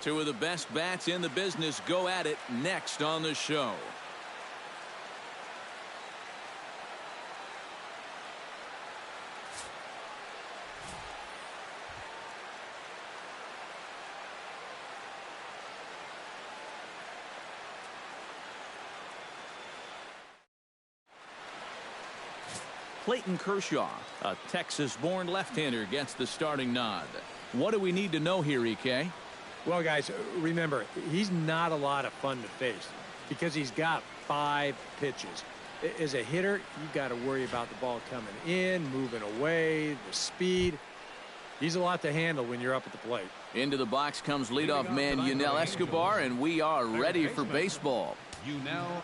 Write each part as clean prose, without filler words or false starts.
Two of the best bats in the business go at it next on the show. Clayton Kershaw, a Texas-born left-hander, gets the starting nod. What do we need to know here, EK? Well, guys, remember, he's not a lot of fun to face because he's got 5 pitches. As a hitter, you've got to worry about the ball coming in, moving away, the speed. He's a lot to handle when you're up at the plate. Into the box comes leadoff man Yunel Escobar, and we are ready for baseball. Yunel.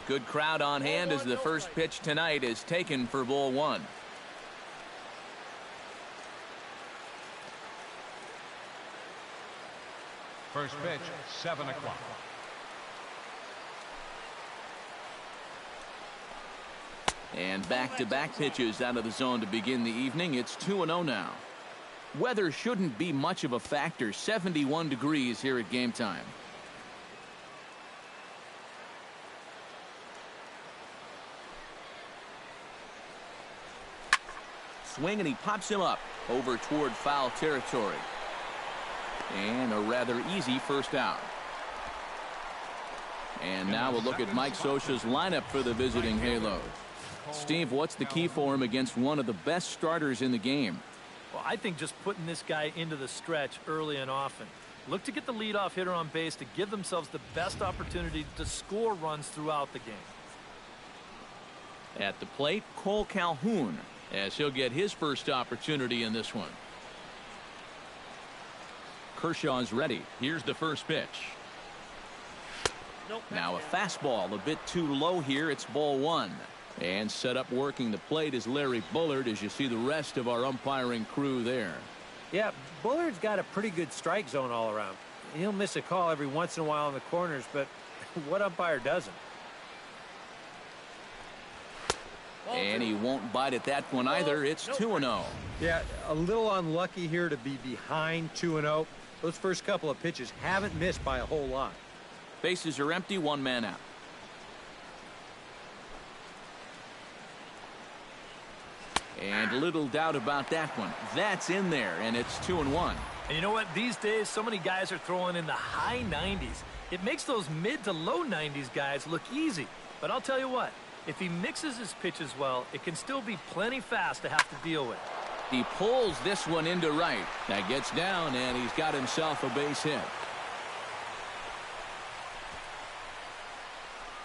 Good crowd on hand as the first pitch tonight is taken for ball 1. First pitch, 7 o'clock. And back-to-back pitches out of the zone to begin the evening. It's 2-0 now. Weather shouldn't be much of a factor. 71 degrees here at game time. Swing, and he pops him up over toward foul territory. And a rather easy first out. And now we'll look at Mike Scioscia's lineup for the visiting Halos. Steve, what's the key for him against one of the best starters in the game? Well, I think just putting this guy into the stretch early and often. Look to get the leadoff hitter on base to give themselves the best opportunity to score runs throughout the game. At the plate, Cole Calhoun, as he'll get his first opportunity in this one. Kershaw's ready. Here's the first pitch. Now a fastball a bit too low here. It's ball 1. And set up working the plate is Larry Bullard, as you see the rest of our umpiring crew there. Yeah, Bullard's got a pretty good strike zone all around. He'll miss a call every once in a while in the corners, but what umpire doesn't? And he won't bite at that one either. It's 2-0. Yeah, a little unlucky here to be behind 2-0. Those first couple of pitches haven't missed by a whole lot. Bases are empty, 1 man out. And little doubt about that one. That's in there, and it's 2-1. And you know what? These days, so many guys are throwing in the high 90s. It makes those mid to low 90s guys look easy. But I'll tell you what, if he mixes his pitches well, it can still be plenty fast to have to deal with. He pulls this one into right. That gets down, and he's got himself a base hit.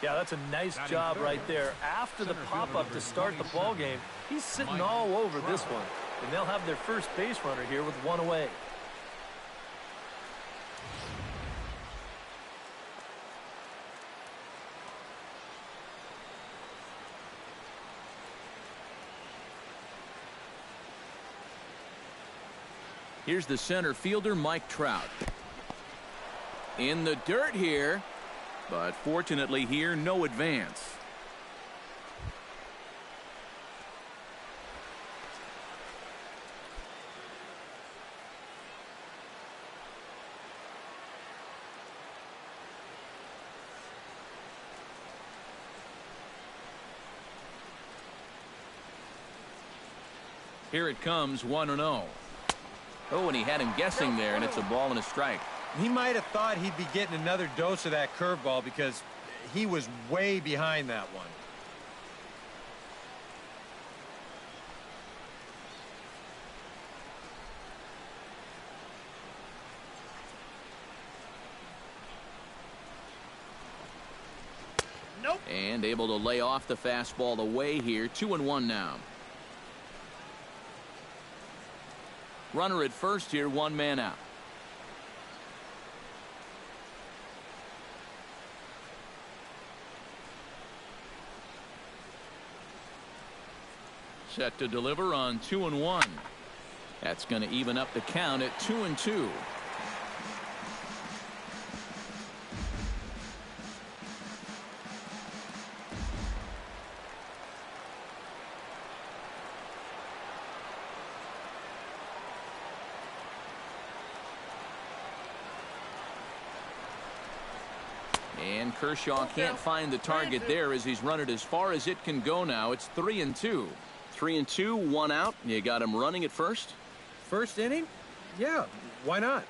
Yeah, that's a nice job right there. After the pop-up to start the ball game, he's sitting all over this one. And they'll have their first base runner here with 1 away. Here's the center fielder, Mike Trout. In the dirt here, but fortunately here, no advance. Here it comes, 1-0. Oh, and he had him guessing there, and it's a ball and a strike. He might have thought he'd be getting another dose of that curveball because he was way behind that one. And able to lay off the fastball away here. 2-1 now. Runner at first here, 1 man out. Set to deliver on 2-1. That's going to even up the count at 2-2. And Kershaw can't find the target there as he's run it as far as it can go now. It's 3-2. 3-2, 1 out. You got him running at first. First inning? Yeah, why not?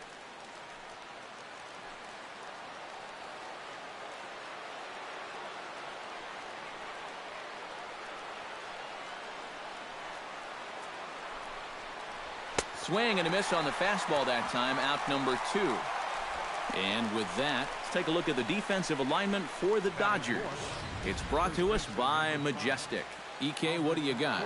Swing and a miss on the fastball that time, out number 2. And with that, let's take a look at the defensive alignment for the Dodgers. It's brought to us by Majestic. EK, what do you got?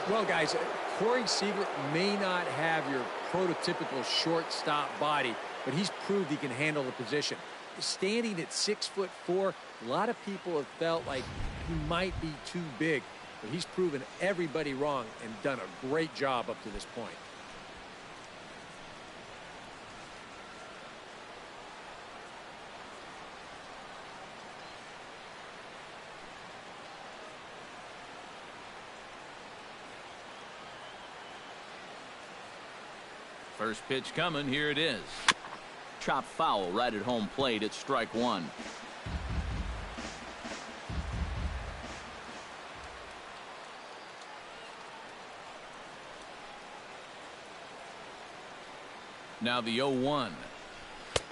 Well, guys, Corey Seager may not have your prototypical shortstop body, but he's proved he can handle the position. Standing at 6'4", a lot of people have felt like he might be too big, but he's proven everybody wrong and done a great job up to this point. First pitch coming. Here it is. Chop foul right at home plate. It's strike 1. Now the 0-1.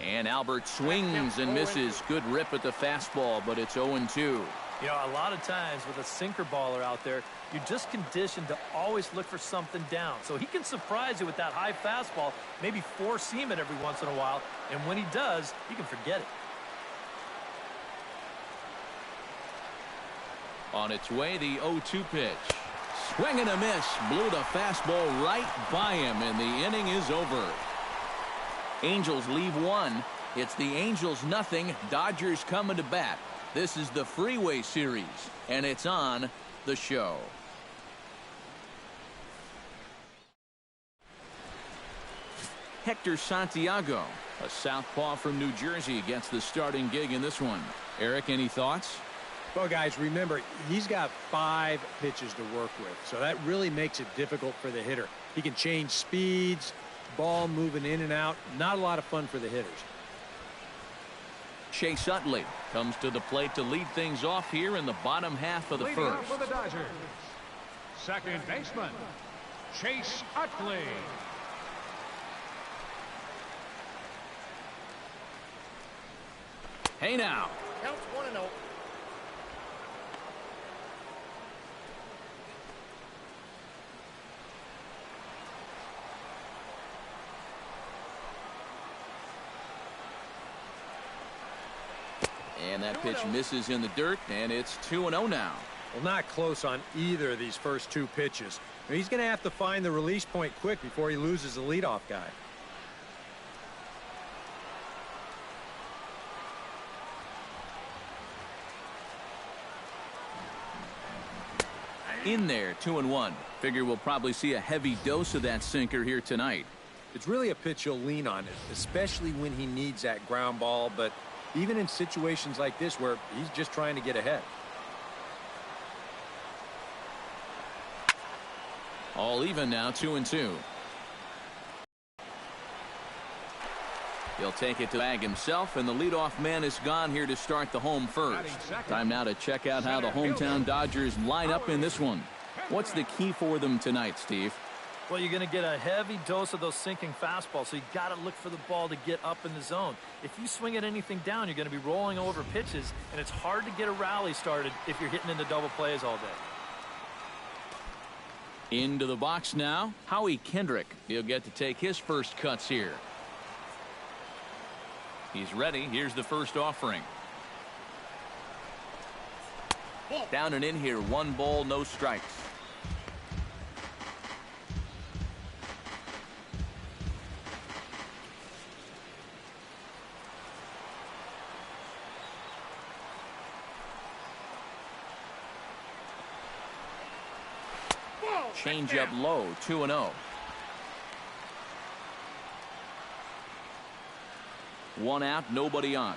And Albert swings and misses. Good rip at the fastball, but it's 0-2. You know, a lot of times with a sinker baller out there, you're just conditioned to always look for something down. So he can surprise you with that high fastball, maybe four-seam it every once in a while, and when he does, you can forget it. On its way, the 0-2 pitch. Swing and a miss. Blew the fastball right by him, and the inning is over. Angels leave 1. It's the Angels 0. Dodgers coming to bat. This is the Freeway Series, and it's on the show. Hector Santiago, a southpaw from New Jersey, gets the starting gig in this one. Eric, any thoughts? Well, guys, remember, he's got 5 pitches to work with, so that really makes it difficult for the hitter. He can change speeds, ball moving in and out. Not a lot of fun for the hitters. Chase Utley comes to the plate to lead things off here in the bottom half of the first. For the Dodgers, second baseman, Chase Utley. Hey now. Counts 1-0. And that pitch misses in the dirt, and it's 2-0 now. Well, not close on either of these first 2 pitches. He's going to have to find the release point quick before he loses the leadoff guy. In there, 2-1. Figure we'll probably see a heavy dose of that sinker here tonight. It's really a pitch he'll lean on, especially when he needs that ground ball, but even in situations like this where he's just trying to get ahead. All even now, 2-2. He'll take it to bag himself, and the leadoff man is gone here to start the home first. Time now to check out how the hometown Dodgers line up in this one. What's the key for them tonight, Steve? Well, you're going to get a heavy dose of those sinking fastballs, so you got to look for the ball to get up in the zone. If you swing at anything down, you're going to be rolling over pitches, and it's hard to get a rally started if you're hitting into double plays all day. Into the box now, Howie Kendrick. He'll get to take his first cuts here. He's ready. Here's the first offering. Down and in here, 1 ball, no strikes. Change up low, 2-0. 1 out, nobody on.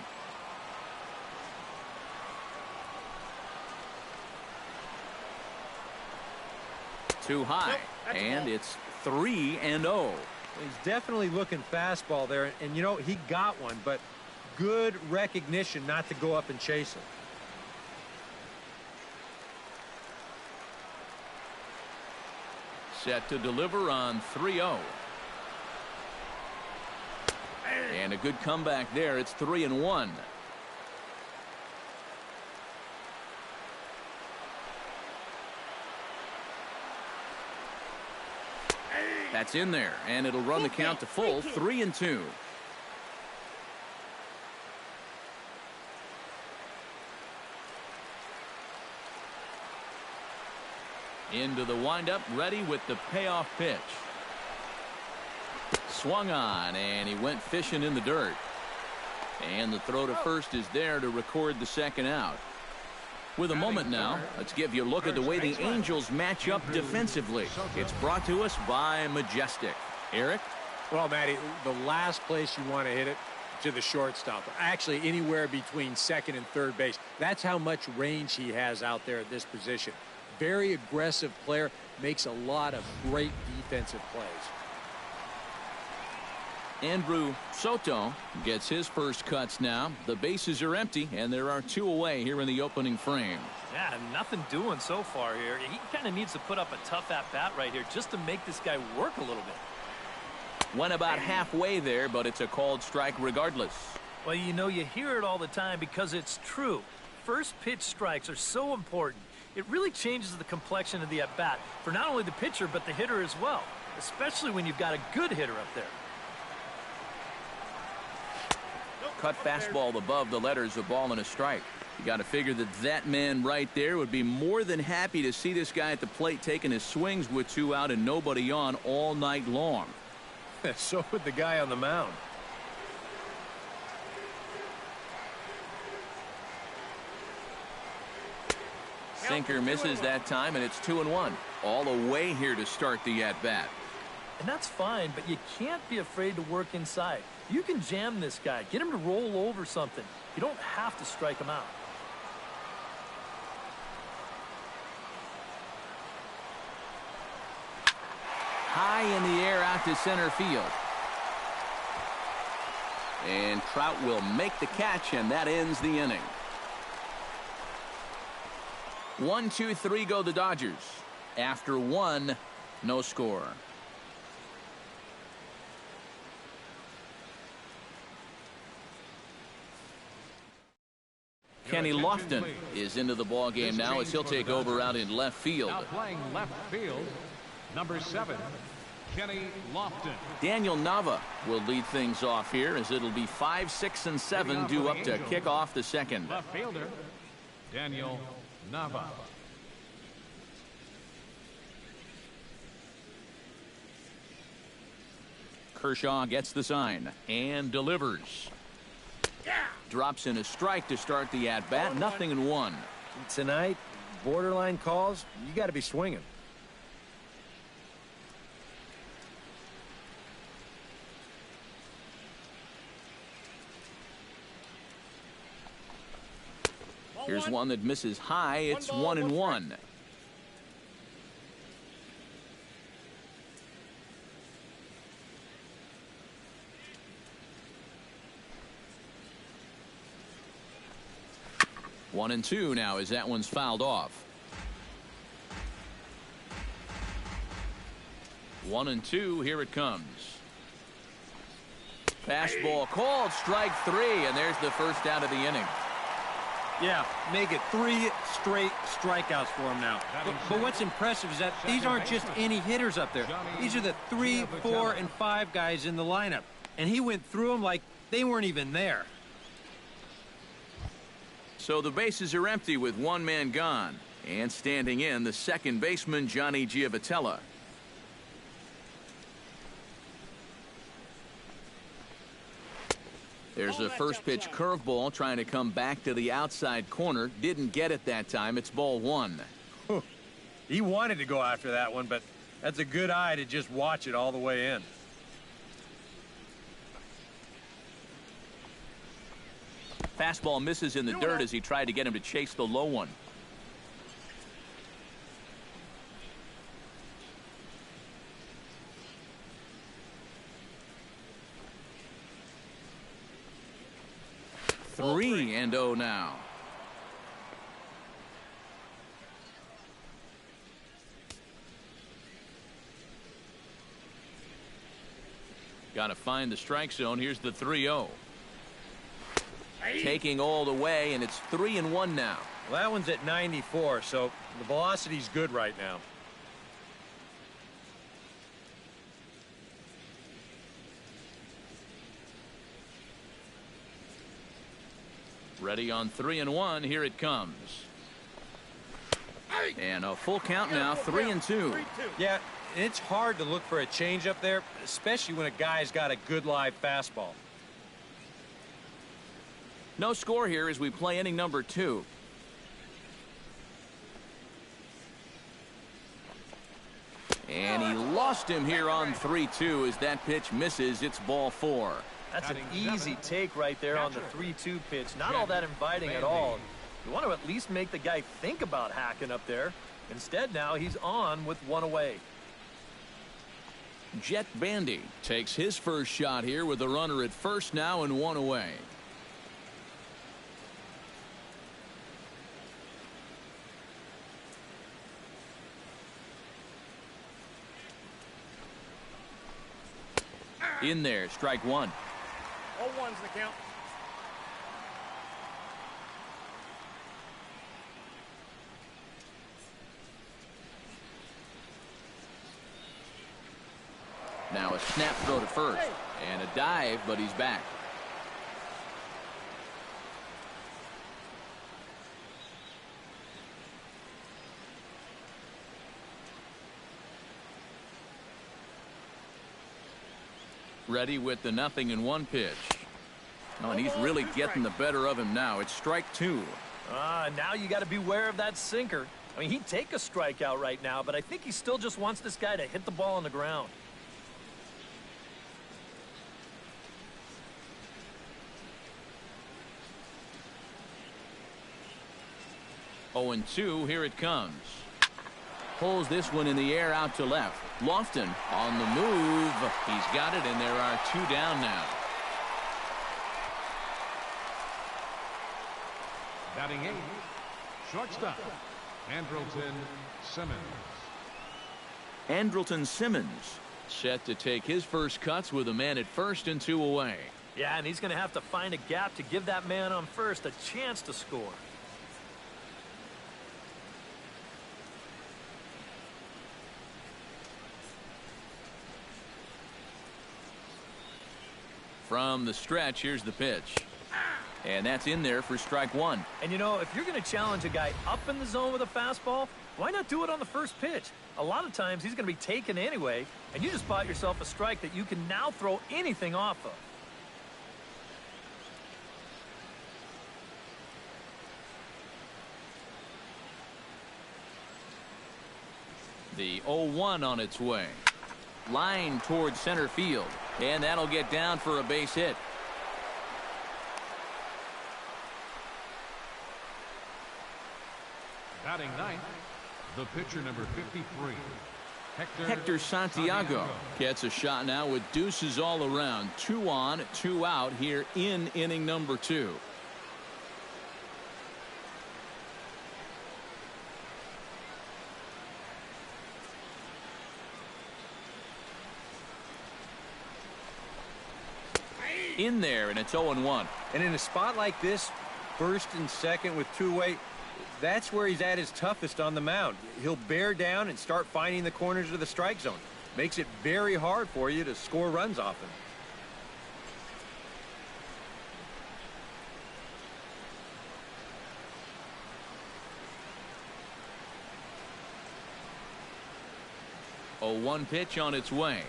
Too high, and it's 3-0. He's definitely looking fastball there, and you know, he got one, but good recognition not to go up and chase him. Set to deliver on 3-0. And a good comeback there. It's 3-1. That's in there, and it'll run the count to full, 3-2. Into the windup, ready with the payoff pitch. Swung on, and he went fishing in the dirt. And the throw to first is there to record the second out. With a moment now, let's give you a look at the way the Angels match up defensively. It's brought to us by Majestic. Eric? Well, Matty, the last place you want to hit it, to the shortstop. Actually, anywhere between second and third base. That's how much range he has out there at this position. Very aggressive player, makes a lot of great defensive plays. Andrew Soto gets his first cuts now. The bases are empty, and there are 2 away here in the opening frame. Yeah, nothing doing so far here. He kind of needs to put up a tough at-bat right here just to make this guy work a little bit. Went about halfway there, but it's a called strike regardless. Well, you know, you hear it all the time because it's true. First pitch strikes are so important. It really changes the complexion of the at-bat for not only the pitcher but the hitter as well, especially when you've got a good hitter up there. Cut fastball above the letters, a ball and a strike. You got to figure that man right there would be more than happy to see this guy at the plate taking his swings with 2 out and nobody on all night long. So would the guy on the mound. Sinker misses that time, and it's 2-1. All away here to start the at-bat. And that's fine, but you can't be afraid to work inside. You can jam this guy, get him to roll over something. You don't have to strike him out. High in the air out to center field. And Trout will make the catch, and that ends the inning. 1, 2, 3 go the Dodgers. After 1, no score. Kenny Lofton is into the ball game now as he'll take over out in left field. Now playing left field, number 7, Kenny Lofton. Daniel Nava will lead things off here as it'll be 5, 6, and 7 due up to kick off the second. Left fielder, Daniel Nava. Kershaw gets the sign and delivers. Drops in a strike to start the at-bat. 0-1. Tonight, borderline calls, you got to be swinging. Here's one that misses high. It's 1-1. One and two now as that one's fouled off. 1-2. Here it comes. Fastball called, strike 3, and there's the first out of the inning. Yeah, make it 3 straight strikeouts for him now. But what's impressive is that these aren't just any hitters up there. These are the 3, 4, and 5 guys in the lineup. And he went through them like they weren't even there. So the bases are empty with one man gone. And standing in, the second baseman, Johnny Giavotella. There's a first pitch curveball trying to come back to the outside corner. Didn't get it that time. It's ball 1. He wanted to go after that one, but that's a good eye to just watch it all the way in. Fastball misses in the dirt as he tried to get him to chase the low one. 3-0 now. Got to find the strike zone. Here's the 3-0. Taking all the way, and it's 3-1 now. Well, that one's at 94, so the velocity's good right now. Ready on 3-1. Here it comes. And a full count now, 3-2. Yeah, it's hard to look for a change up there, especially when a guy's got a good live fastball. No score here as we play inning number 2. And he lost him here on 3-2 as that pitch misses. It's ball 4. That's an easy take right there on the 3-2 pitch. Not all that inviting at all. You want to at least make the guy think about hacking up there. Instead, now he's on with one away. Jet Bandy takes his first shot here with a runner at first now and one away. In there, strike one. All ones the count. Now a snap throw to first. And a dive, but he's back. Ready with the 0-1 pitch. Oh, and he's really getting the better of him now. It's strike 2. Now you got to beware of that sinker. I mean, he'd take a strikeout right now, but I think he still just wants this guy to hit the ball on the ground. Oh, and 2, here it comes. Pulls this one in the air out to left. Lofton on the move. He's got it, and there are 2 down now. Batting 8, shortstop, Andrelton Simmons. Andrelton Simmons set to take his first cuts with a man at first and 2 away. Yeah, and he's going to have to find a gap to give that man on first a chance to score. From the stretch, here's the pitch. And that's in there for strike 1. And, you know, if you're going to challenge a guy up in the zone with a fastball, why not do it on the first pitch? A lot of times he's going to be taken anyway, and you just bought yourself a strike that you can now throw anything off of. The 0-1 on its way. Line towards center field. And that'll get down for a base hit. Batting 9th, the pitcher number 53, Hector Santiago gets a shot now with deuces all around. 2 on, 2 out here in inning number 2. In there, and it's 0-1. And in a spot like this, first and second with 2 away, that's where he's at his toughest on the mound. He'll bear down and start finding the corners of the strike zone. Makes it very hard for you to score runs off him. A 1 pitch on its way.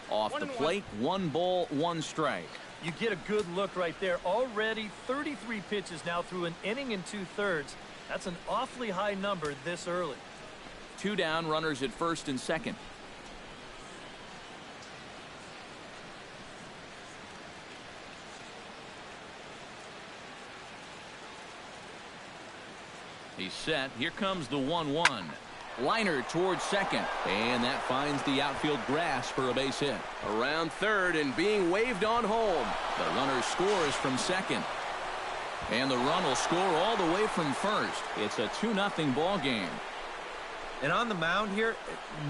Off the plate, 1 ball, 1 strike. You get a good look right there. Already 33 pitches now through an inning and 2/3. That's an awfully high number this early. 2 down, runners at first and second. He's set. Here comes the 1-1. Liner towards second, and that finds the outfield grass for a base hit. Around third and being waved on home. The runner scores from second. And the run will score all the way from first. It's a 2-0 ball game. And on the mound here,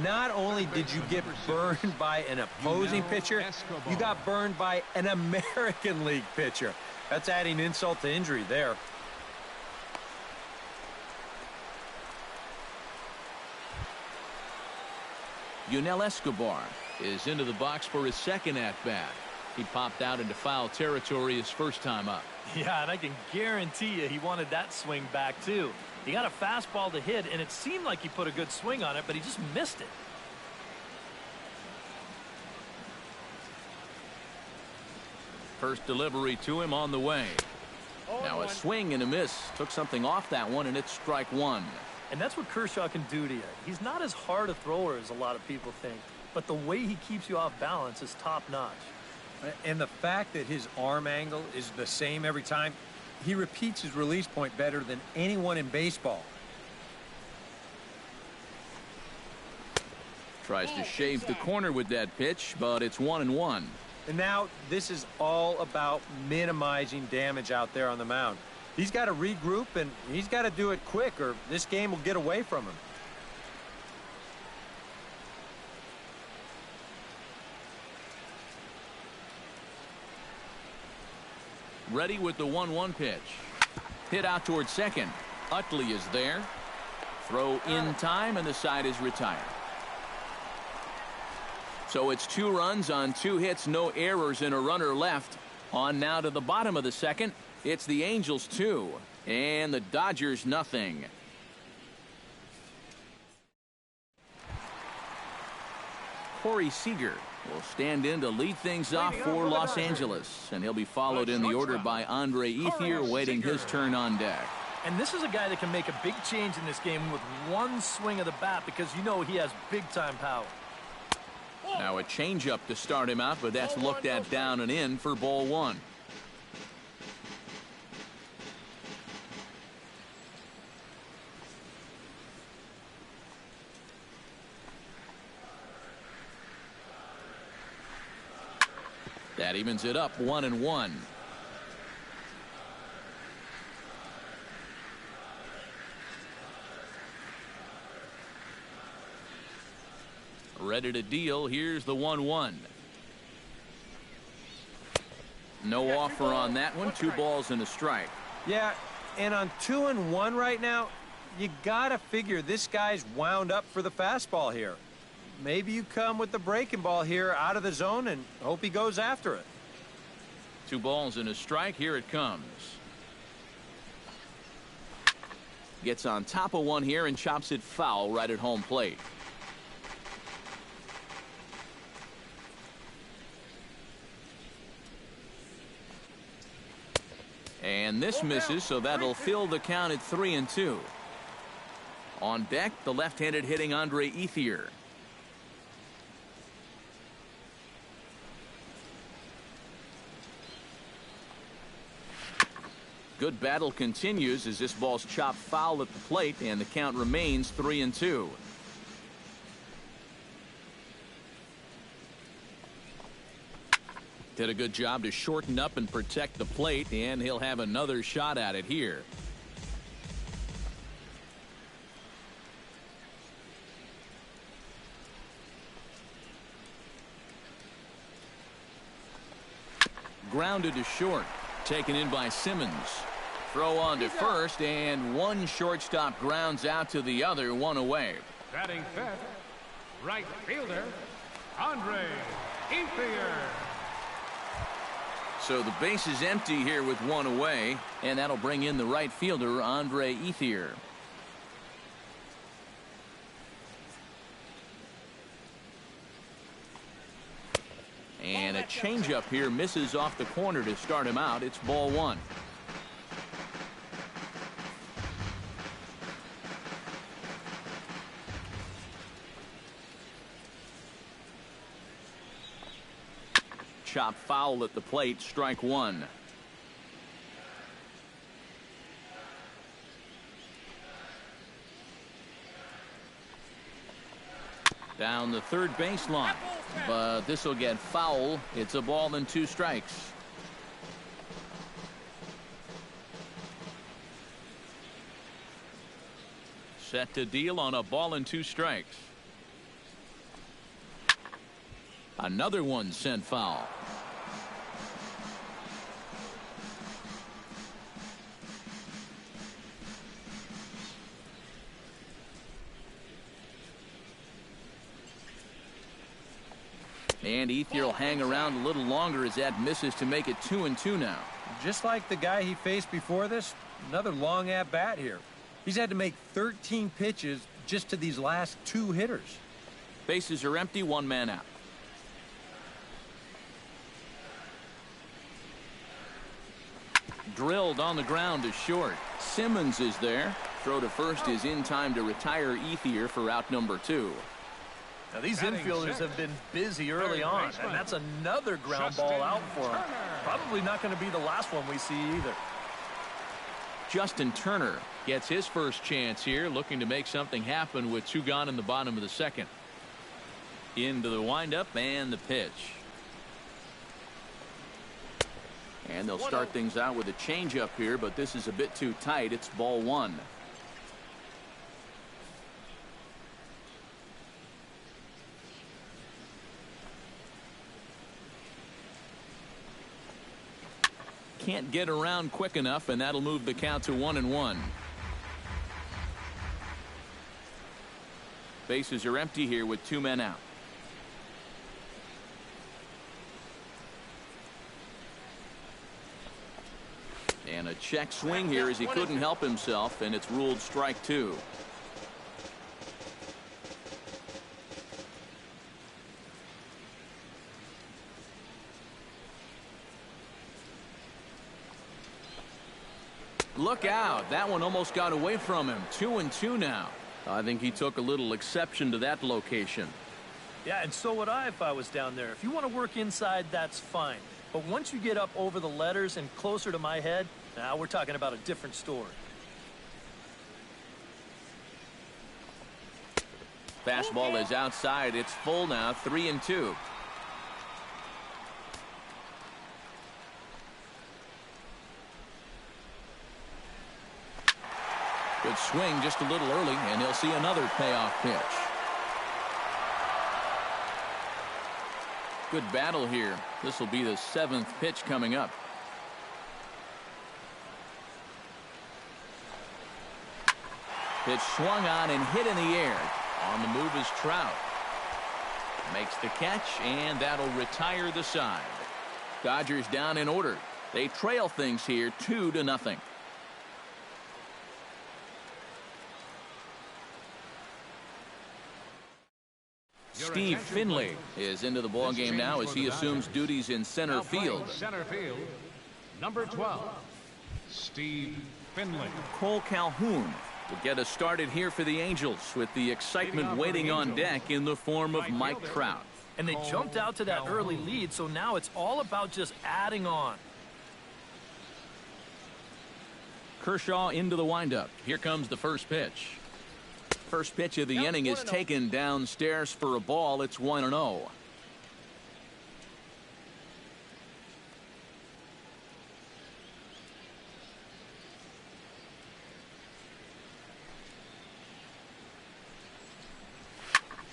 not only did you get burned by an opposing pitcher, you got burned by an American League pitcher. That's adding insult to injury there. Yunel Escobar is into the box for his second at-bat. He popped out into foul territory his first time up. Yeah, and I can guarantee you he wanted that swing back, too. He got a fastball to hit, and it seemed like he put a good swing on it, but he just missed it. First delivery to him on the way. Now a swing and a miss. Took something off that one, and it's strike one. And that's what Kershaw can do to you. He's not as hard a thrower as a lot of people think, but the way he keeps you off balance is top-notch. And the fact that his arm angle is the same every time, he repeats his release point better than anyone in baseball. Tries to shave the corner with that pitch, but it's 1-1. And now this is all about minimizing damage out there on the mound. He's got to regroup, and he's got to do it quick, or this game will get away from him. Ready with the 1-1 pitch. Hit out towards second. Utley is there. Throw in time, and the side is retired. So it's 2 runs on 2 hits, no errors, and a runner left. On now to the bottom of the second. It's the Angels 2 and the Dodgers nothing. Corey Seager will stand in to lead things off for Los Angeles, and he'll be followed in the order by Andre Ethier, waiting his turn on deck. And this is a guy that can make a big change in this game with one swing of the bat, because you know he has big-time power. Now a changeup to start him out, but that's looked at down and in for ball one. That evens it up 1-1. Ready to deal. Here's the 1-1. No offer on that one. 2 balls and a strike. Yeah, and on 2-1 right now, you gotta figure this guy's wound up for the fastball here. Maybe you come with the breaking ball here out of the zone and hope he goes after it. 2 balls and a strike. Here it comes. Gets on top of one here and chops it foul right at home plate. And this misses, so that'll fill the count at 3-2. On deck, the left-handed hitting Andre Ethier. Good battle continues as this ball's chopped foul at the plate, and the count remains 3-2. Did a good job to shorten up and protect the plate, and he'll have another shot at it here. Grounded to short. Taken in by Simmons. Throw on to first, and one shortstop grounds out to the other, 1 away. Batting fifth, right fielder, Andre Ethier. So the base is empty here with 1 away, and that'll bring in the right fielder, Andre Ethier. And a changeup here misses off the corner to start him out. It's ball 1. Chop foul at the plate, strike 1. Down the third baseline, but this will get foul. It's a ball and 2 strikes. Set to deal on a ball and 2 strikes. Another one sent foul. And Ethier will hang around a little longer as that misses to make it 2-2 now. Just like the guy he faced before this, another long at-bat here. He's had to make 13 pitches just to these last 2 hitters. Bases are empty, 1 man out. Drilled on the ground to short. Simmons is there. Throw to first is in time to retire Ethier for out number 2. Now, these infielders have been busy early on, and that's another ground ball out for them. Probably not going to be the last one we see either. Justin Turner gets his first chance here, looking to make something happen with 2 gone in the bottom of the 2nd. Into the windup and the pitch. And they'll start things out with a changeup here, but this is a bit too tight. It's ball 1. Can't get around quick enough, and that'll move the count to 1-1. Bases are empty here with 2 men out. And a check swing here as he couldn't help himself, and it's ruled strike 2. Look out. That one almost got away from him. 2-2 now. I think he took a little exception to that location. Yeah, and so would I if I was down there. If you want to work inside, that's fine. But once you get up over the letters and closer to my head, now we're talking about a different story. Fastball is outside. It's full now. 3-2. Good swing just a little early, and he'll see another payoff pitch. Good battle here. This will be the 7th pitch coming up. Pitch swung on and hit in the air. On the move is Trout. Makes the catch, and that'll retire the side. Dodgers down in order. They trail things here 2-0. Steve Finley is into the ball game now as he assumes duties in center field. Center field, number 12, Steve Finley. Cole Calhoun will get us started here for the Angels with the excitement waiting on deck in the form of Mike Trout. And they jumped out to that early lead, so now it's all about just adding on. Kershaw into the windup. Here comes the first pitch. First pitch of the inning is taken downstairs for a ball. It's 1-0.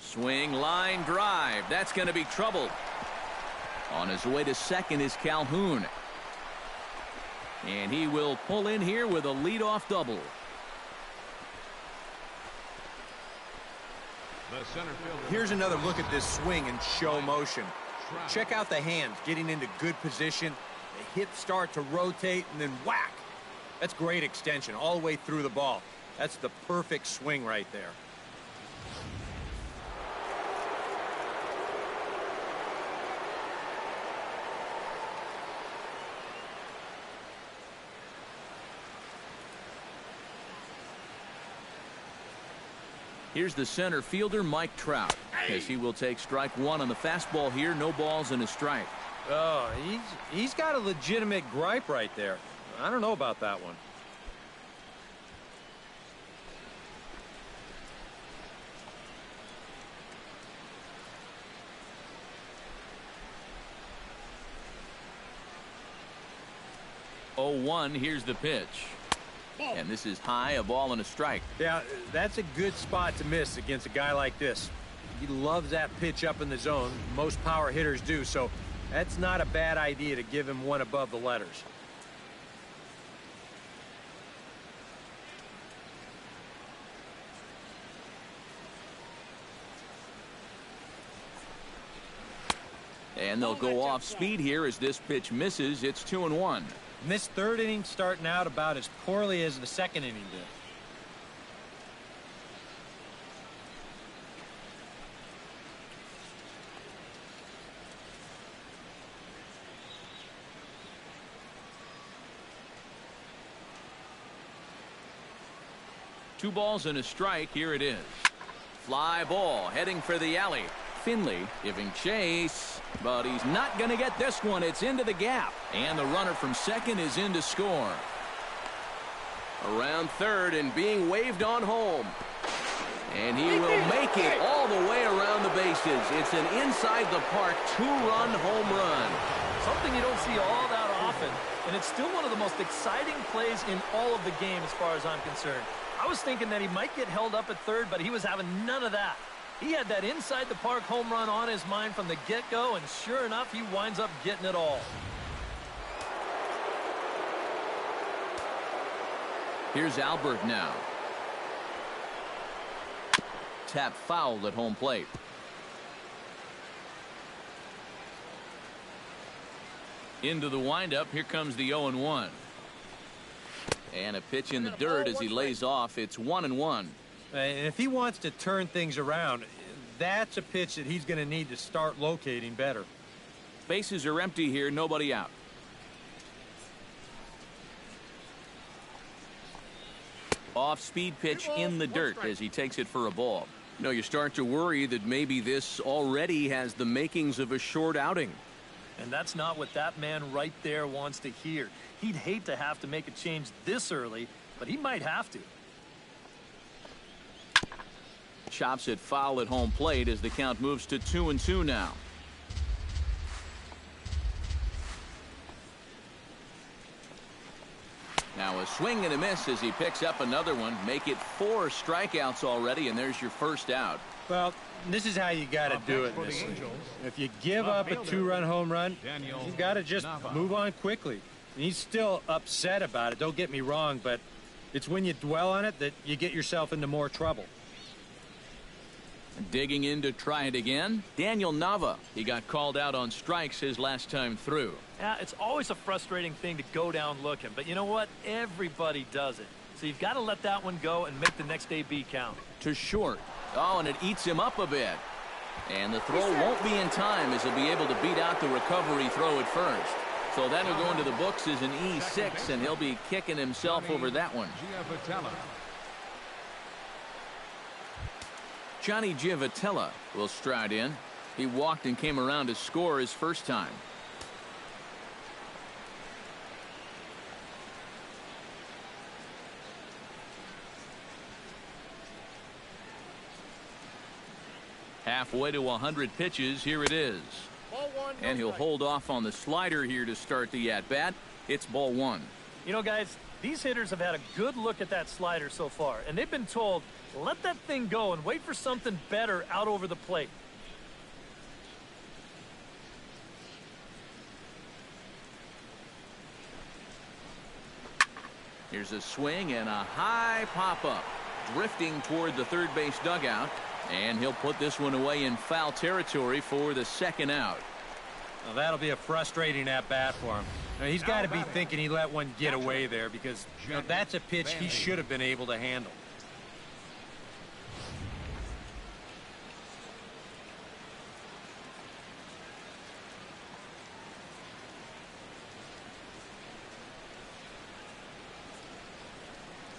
Swing, line drive. That's going to be trouble. On his way to second is Calhoun. And he will pull in here with a leadoff double. Here's another look at this swing in show motion. Check out the hands getting into good position. The hips start to rotate, and then whack. That's great extension all the way through the ball. That's the perfect swing right there. Here's the center fielder, Mike Trout, as he will take strike 1 on the fastball here. No balls and a strike. Oh, he's got a legitimate gripe right there. I don't know about that one. Oh, 1. Here's the pitch. And this is high, a ball and a strike. Yeah, that's a good spot to miss against a guy like this. He loves that pitch up in the zone. Most power hitters do, so that's not a bad idea to give him one above the letters. And they'll go off speed here as this pitch misses. It's 2-1. And this third inning starting out about as poorly as the second inning did. Two balls and a strike. Here it is. Fly ball heading for the alley. Finley giving chase, but he's not going to get this one. It's into the gap, and the runner from second is in to score. Around third and being waved on home, and he will make it all the way around the bases. It's an inside the park two-run home run. Something you don't see all that often, and it's still one of the most exciting plays in all of the game as far as I'm concerned. I was thinking that he might get held up at third, but he was having none of that. He had that inside the park home run on his mind from the get-go, and sure enough, he winds up getting it all. Here's Albert now. Tap fouled at home plate. Into the windup. Here comes the 0-1. And a pitch in the dirt as he lays off. It's 1-1. And if he wants to turn things around, that's a pitch that he's going to need to start locating better. Bases are empty here. Nobody out. Off-speed pitch in the dirt as he takes it for a ball. You know, you start to worry that maybe this already has the makings of a short outing. And that's not what that man right there wants to hear. He'd hate to have to make a change this early, but he might have to. Chops it foul at home plate as the count moves to 2-2 now. Now a swing and a miss as he picks up another one. Make it 4 strikeouts already, and there's your first out. Well, this is how you got to do it in this league. If you give up a two-run home run, you've got to just move on quickly. And he's still upset about it, don't get me wrong, but it's when you dwell on it that you get yourself into more trouble. Digging in to try it again, Daniel Nava. He got called out on strikes his last time through. Yeah, it's always a frustrating thing to go down looking, but you know what? Everybody does it. So you've got to let that one go and make the next AB count. To short. Oh, and it eats him up a bit. And the throw won't be in time as he'll be able to beat out the recovery throw at first. So that'll go into the books as an E6, and he'll be kicking himself over that one. Johnny Giavotella will stride in. He walked and came around to score his first time. Halfway to 100 pitches. Here it is. And he'll hold off on the slider here to start the at-bat. It's ball 1. You know, guys, these hitters have had a good look at that slider so far, and they've been told, let that thing go and wait for something better out over the plate. Here's a swing and a high pop-up. Drifting toward the third base dugout. And he'll put this one away in foul territory for the second out. Well, that'll be a frustrating at-bat for him. Now, he's got to be thinking he let one get away there because that's a pitch he should have been able to handle.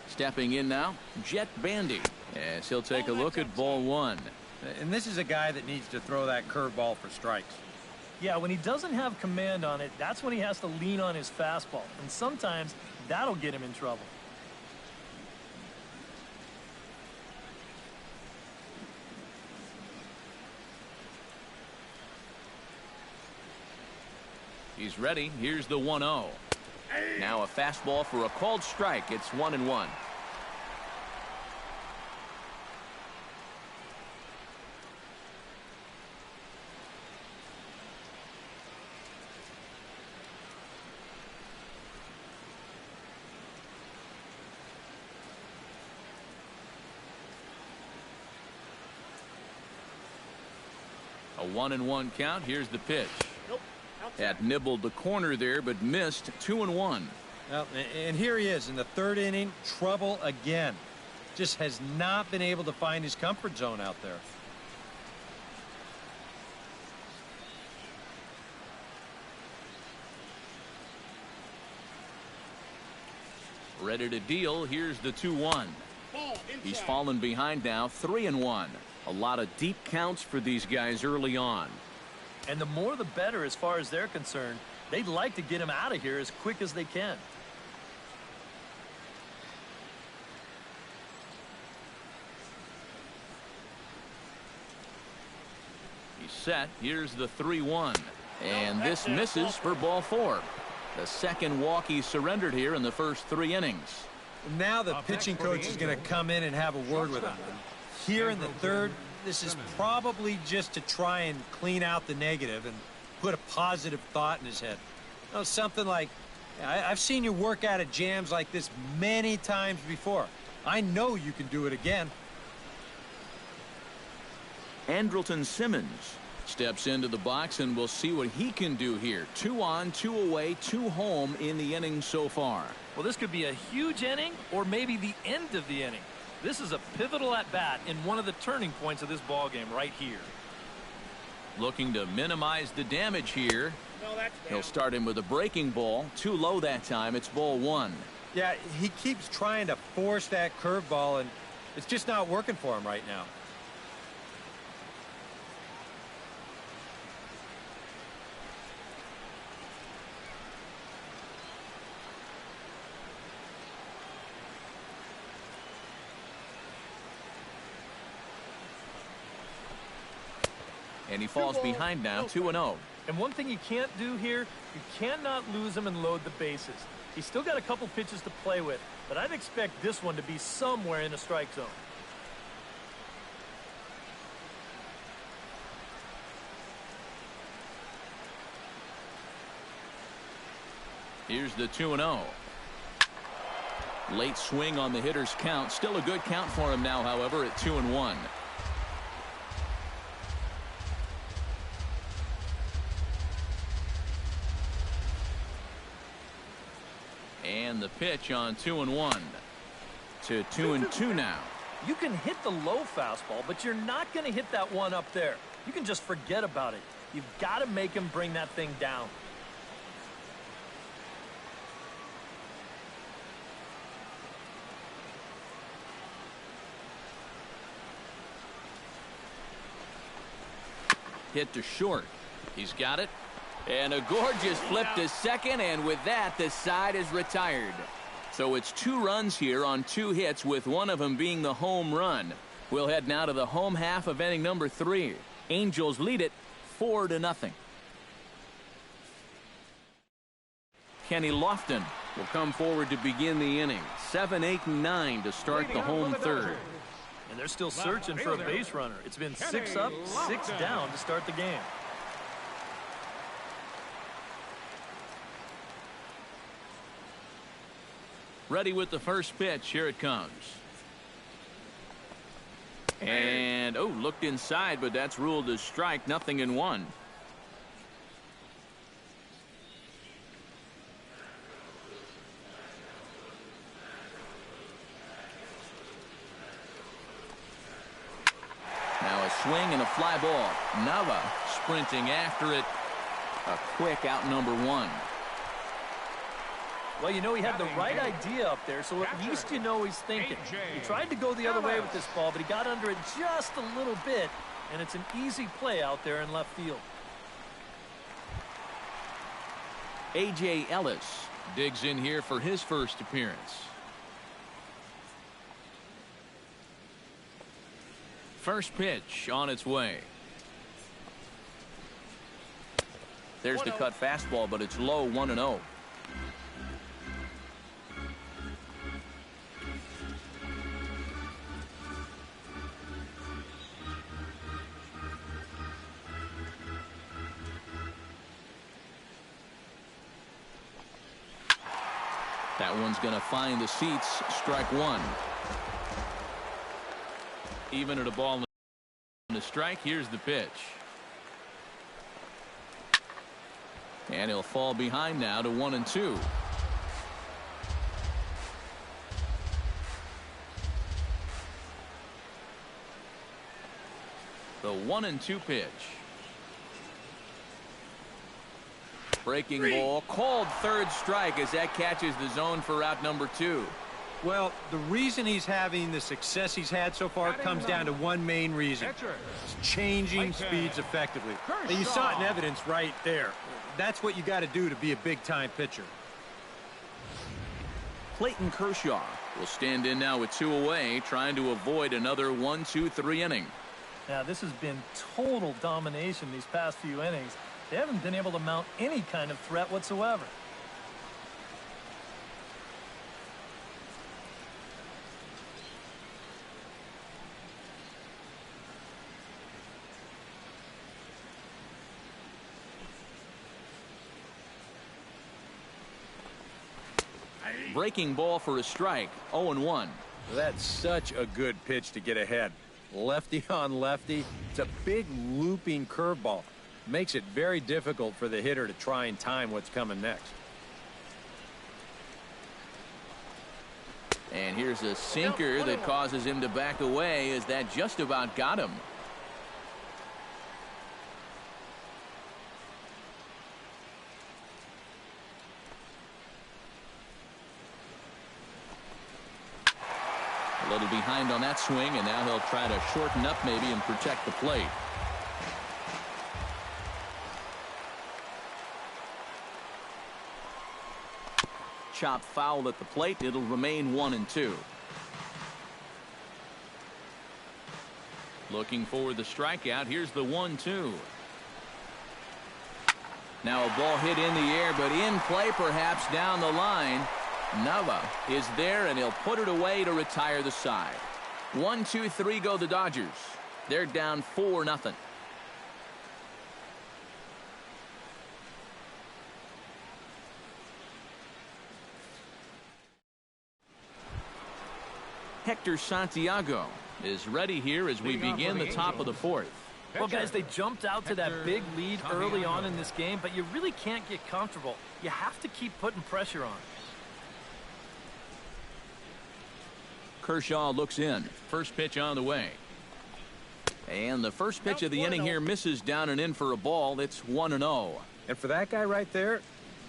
Stepping in now, Jet Bandy. Yes, he'll take a look at ball 1. And this is a guy that needs to throw that curveball for strikes. Yeah, when he doesn't have command on it, that's when he has to lean on his fastball. And sometimes that'll get him in trouble. He's ready. Here's the 1-0. Now a fastball for a called strike. It's 1-1. A 1-1 count. Here's the pitch. Nope. Had nibbled the corner there, but missed. 2-1. Well, and here he is in the third inning. Trouble again. Just has not been able to find his comfort zone out there. Ready to deal. Here's the 2-1. He's fallen behind now. 3-1. A lot of deep counts for these guys early on. And the more the better as far as they're concerned. They'd like to get him out of here as quick as they can. He's set. Here's the 3-1. And this misses for ball 4. The second walk he surrendered here in the first 3 innings. Now the pitching coach is going to come in and have a word with him. Here in the third, this is probably just to try and clean out the negative and put a positive thought in his head. You know, something like, I've seen you work out of jams like this many times before. I know you can do it again. Andrelton Simmons steps into the box, and we'll see what he can do here. 2 on, 2 away, 2 home in the inning so far. Well, this could be a huge inning or maybe the end of the inning. This is a pivotal at-bat in one of the turning points of this ballgame right here. Looking to minimize the damage here. No, that's He'll start him with a breaking ball. Too low that time. It's ball 1. Yeah, he keeps trying to force that curveball, and it's just not working for him right now. And he falls behind now, 2-0. And one thing you can't do here, you cannot lose him and load the bases. He's still got a couple pitches to play with, but I'd expect this one to be somewhere in the strike zone. Here's the 2-0. Late swing on the hitter's count. Still a good count for him now, however, at 2-1. And the pitch on 2-1 to 2-2 now. You can hit the low fastball, but you're not going to hit that one up there. You can just forget about it. You've got to make him bring that thing down. Hit to short. He's got it. And a gorgeous flip to second, and with that, the side is retired. So it's 2 runs here on 2 hits, with one of them being the home run. We'll head now to the home half of inning number 3. Angels lead it 4-0. Kenny Lofton will come forward to begin the inning. 7, 8, and 9 to start the home third. And they're still searching for a base runner. It's been 6 up, 6 down to start the game. Ready with the first pitch. Here it comes. And, oh, looked inside, but that's ruled as strike. 0-1. Now a swing and a fly ball. Nava sprinting after it. A quick out number 1. Well, you know, he had the right idea up there, so at least you know he's thinking. He tried to go the other way with this ball, but he got under it just a little bit, and it's an easy play out there in left field. A.J. Ellis digs in here for his first appearance. First pitch on its way. There's the cut fastball, but it's low. 1-0. That one's going to find the seats. Strike one. Even at a ball and a strike. Here's the pitch. And he'll fall behind now to 1-2. The 1-2 pitch. Breaking ball called third strike as that catches the zone for out number 2. Well, the reason he's having the success he's had so far comes down to one main reason. It's changing speeds effectively. And you saw it in evidence right there. That's what you got to do to be a big-time pitcher. Clayton Kershaw will stand in now with 2 away, trying to avoid another 1-2-3 inning. Now, this has been total domination these past few innings. They haven't been able to mount any kind of threat whatsoever. Breaking ball for a strike. 0-1. That's such a good pitch to get ahead. Lefty on lefty. It's a big looping curveball. Makes it very difficult for the hitter to try and time what's coming next. And here's a sinker that causes him to back away as that just about got him. A little behind on that swing, and now he'll try to shorten up maybe and protect the plate. Chop foul at the plate. It'll remain 1-2. Looking for the strikeout. Here's the 1-2. Now a ball hit in the air, but in play perhaps down the line. Nava is there, and he'll put it away to retire the side. 1-2-3 go the Dodgers. They're down 4-0. Hector Santiago is ready here as we begin the top of the 4th. Well, guys, they jumped out to that big lead early on in this game, but you really can't get comfortable. You have to keep putting pressure on. Kershaw looks in. First pitch on the way. And the first pitch of the inning here misses down and in for a ball. It's 1-0. And for that guy right there,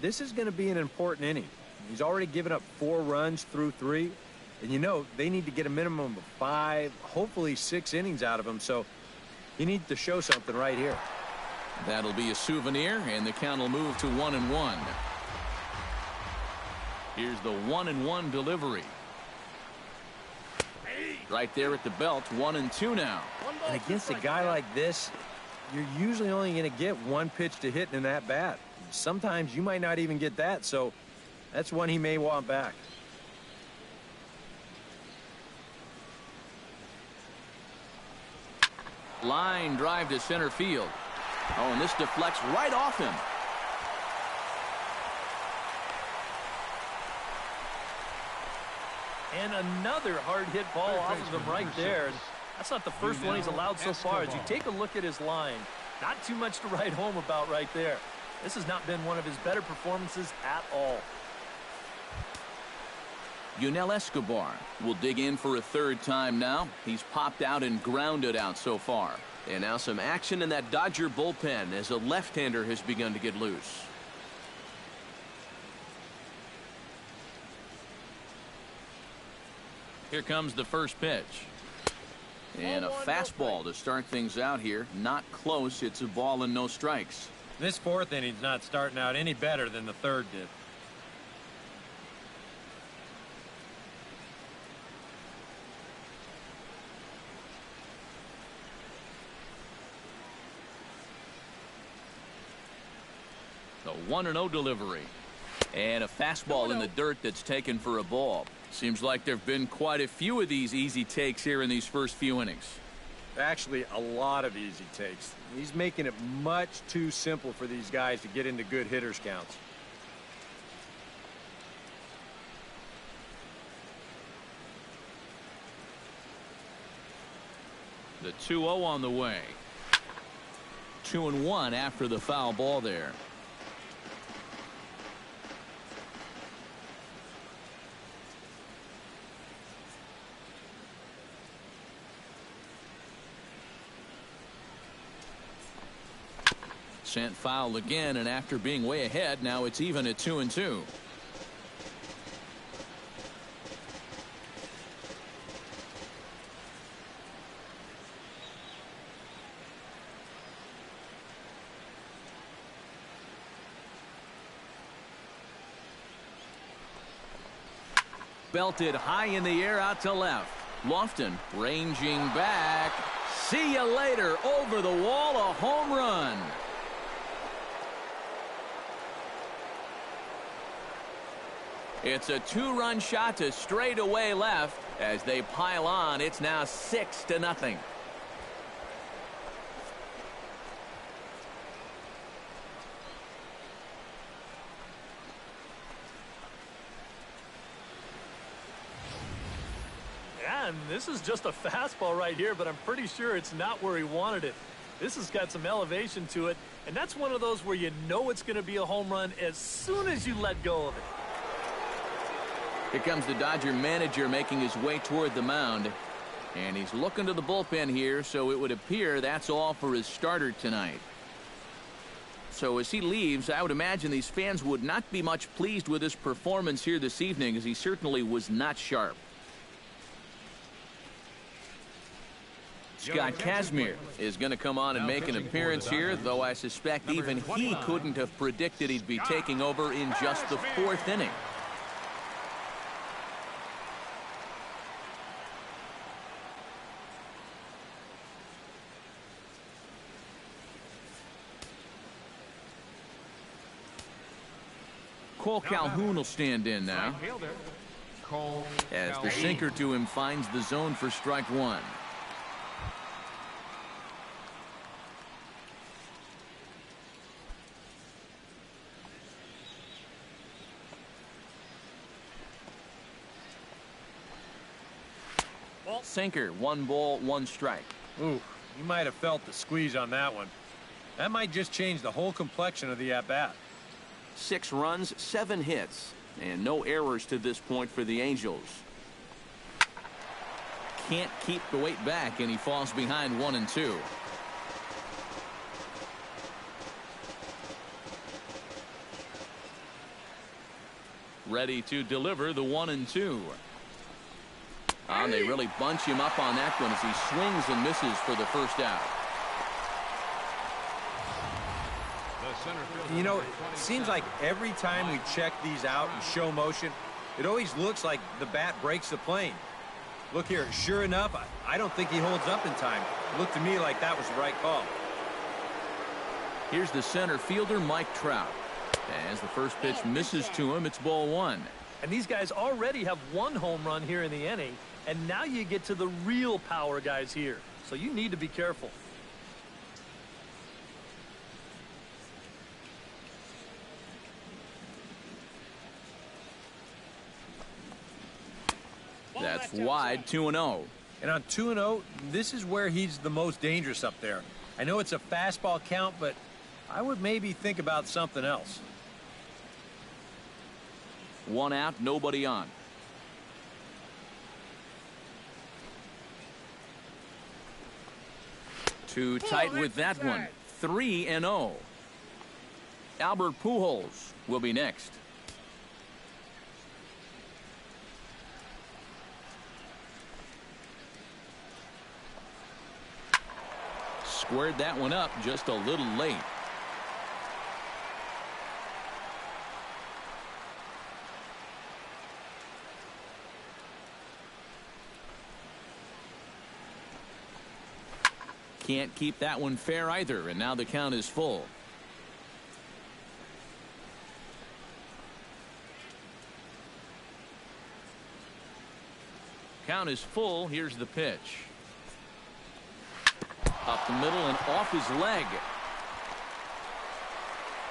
this is going to be an important inning. He's already given up 4 runs through 3. And you know, they need to get a minimum of 5, hopefully 6 innings out of him. So he needs to show something right here. That'll be a souvenir, and the count will move to 1-1. Here's the 1-1 delivery. Right there at the belt. 1-2 now. And against a guy like this, you're usually only going to get 1 pitch to hit in that bat. Sometimes you might not even get that, so that's one he may want back. Line drive to center field. Oh, and this deflects right off him. And another hard hit ball off of him right there. That's not the first one he's allowed so far. As you take a look at his line, not too much to write home about right there. This has not been one of his better performances at all. Yunel Escobar will dig in for a 3rd time now. He's popped out and grounded out so far. And now some action in that Dodger bullpen as a left-hander has begun to get loose. Here comes the first pitch. And a fastball to start things out here. Not close. It's a ball and no strikes. This 4th inning's not starting out any better than the 3rd did. The 1-0 delivery. And a fastball in the dirt that's taken for a ball. Seems like there have been quite a few of these easy takes here in these first few innings. Actually, a lot of easy takes. He's making it much too simple for these guys to get into good hitters counts. The 2-0 on the way. 2-1 after the foul ball there. Sent foul again, and after being way ahead, now it's even at 2-2. Belted high in the air out to left. Lofton ranging back. See you later. Over the wall, a home run. It's a 2-run shot to straightaway left. As they pile on, it's now 6-0. Yeah, and this is just a fastball right here, but I'm pretty sure it's not where he wanted it. This has got some elevation to it, and that's one of those where you know it's going to be a home run as soon as you let go of it. Here comes the Dodger manager making his way toward the mound. And he's looking to the bullpen here, so it would appear that's all for his starter tonight. So as he leaves, I would imagine these fans would not be much pleased with his performance here this evening, as he certainly was not sharp. Scott Kazmir is going to come on and make an appearance here, though I suspect even he couldn't have predicted he'd be taking over in just the 4th inning. Cole Calhoun will stand in now, as the sinker to him finds the zone for strike one. Sinker, 1 ball, 1 strike. Ooh, you might have felt the squeeze on that one. That might just change the whole complexion of the at-bat. 6 runs, 7 hits, and no errors to this point for the Angels. Can't keep the weight back, and he falls behind 1-2. Ready to deliver the 1-2. And they really bunch him up on that one as he swings and misses for the first out. You know, it seems like every time we check these out in show motion, it always looks like the bat breaks the plane. Look here, sure enough, I don't think he holds up in time. It looked to me like that was the right call. Here's the center fielder, Mike Trout. As the first pitch misses to him, it's ball 1. And these guys already have 1 home run here in the inning, and now you get to the real power guys here. So you need to be careful. That's wide, 2-0. And on 2-0, this is where he's the most dangerous up there. I know it's a fastball count, but I would maybe think about something else. 1 out, nobody on. Too tight with that one. 3-0. Albert Pujols will be next. Squared that one up just a little late. Can't keep that one fair either, and now the count is full. Count is full. Here's the pitch. Up the middle and off his leg.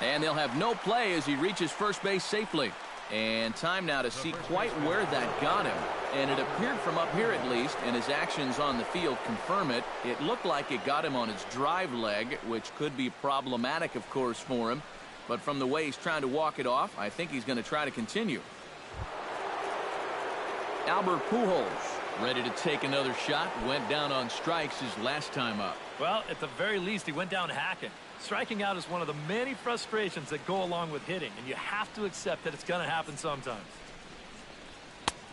And they'll have no play as he reaches first base safely. And time now to see quite where that got him. And it appeared from up here at least, and his actions on the field confirm it. It looked like it got him on his drive leg, which could be problematic, of course, for him. But from the way he's trying to walk it off, I think he's going to try to continue. Albert Pujols, ready to take another shot, went down on strikes his last time up. Well, at the very least, he went down hacking. Striking out is one of the many frustrations that go along with hitting, and you have to accept that it's going to happen sometimes.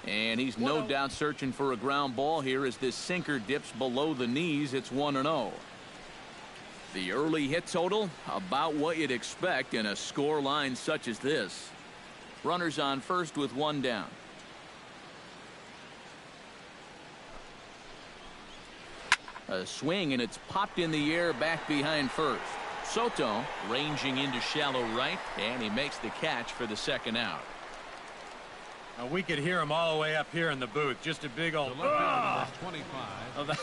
And he's no doubt searching for a ground ball here as this sinker dips below the knees. It's 1-0. The early hit total, about what you'd expect in a score line such as this. Runners on first with one down. A swing, and it's popped in the air back behind first. Soto ranging into shallow right, and he makes the catch for the second out. Now we could hear him all the way up here in the booth. Just a big old, oh,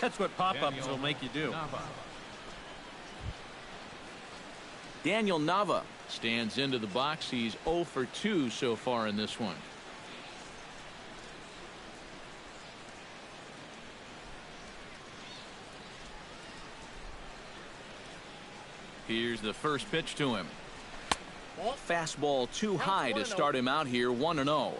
that's what pop-ups will make you do. Daniel Nava stands into the box. He's 0 for 2 so far in this one. Here's the first pitch to him. Fastball too high to start him out here. 1-0.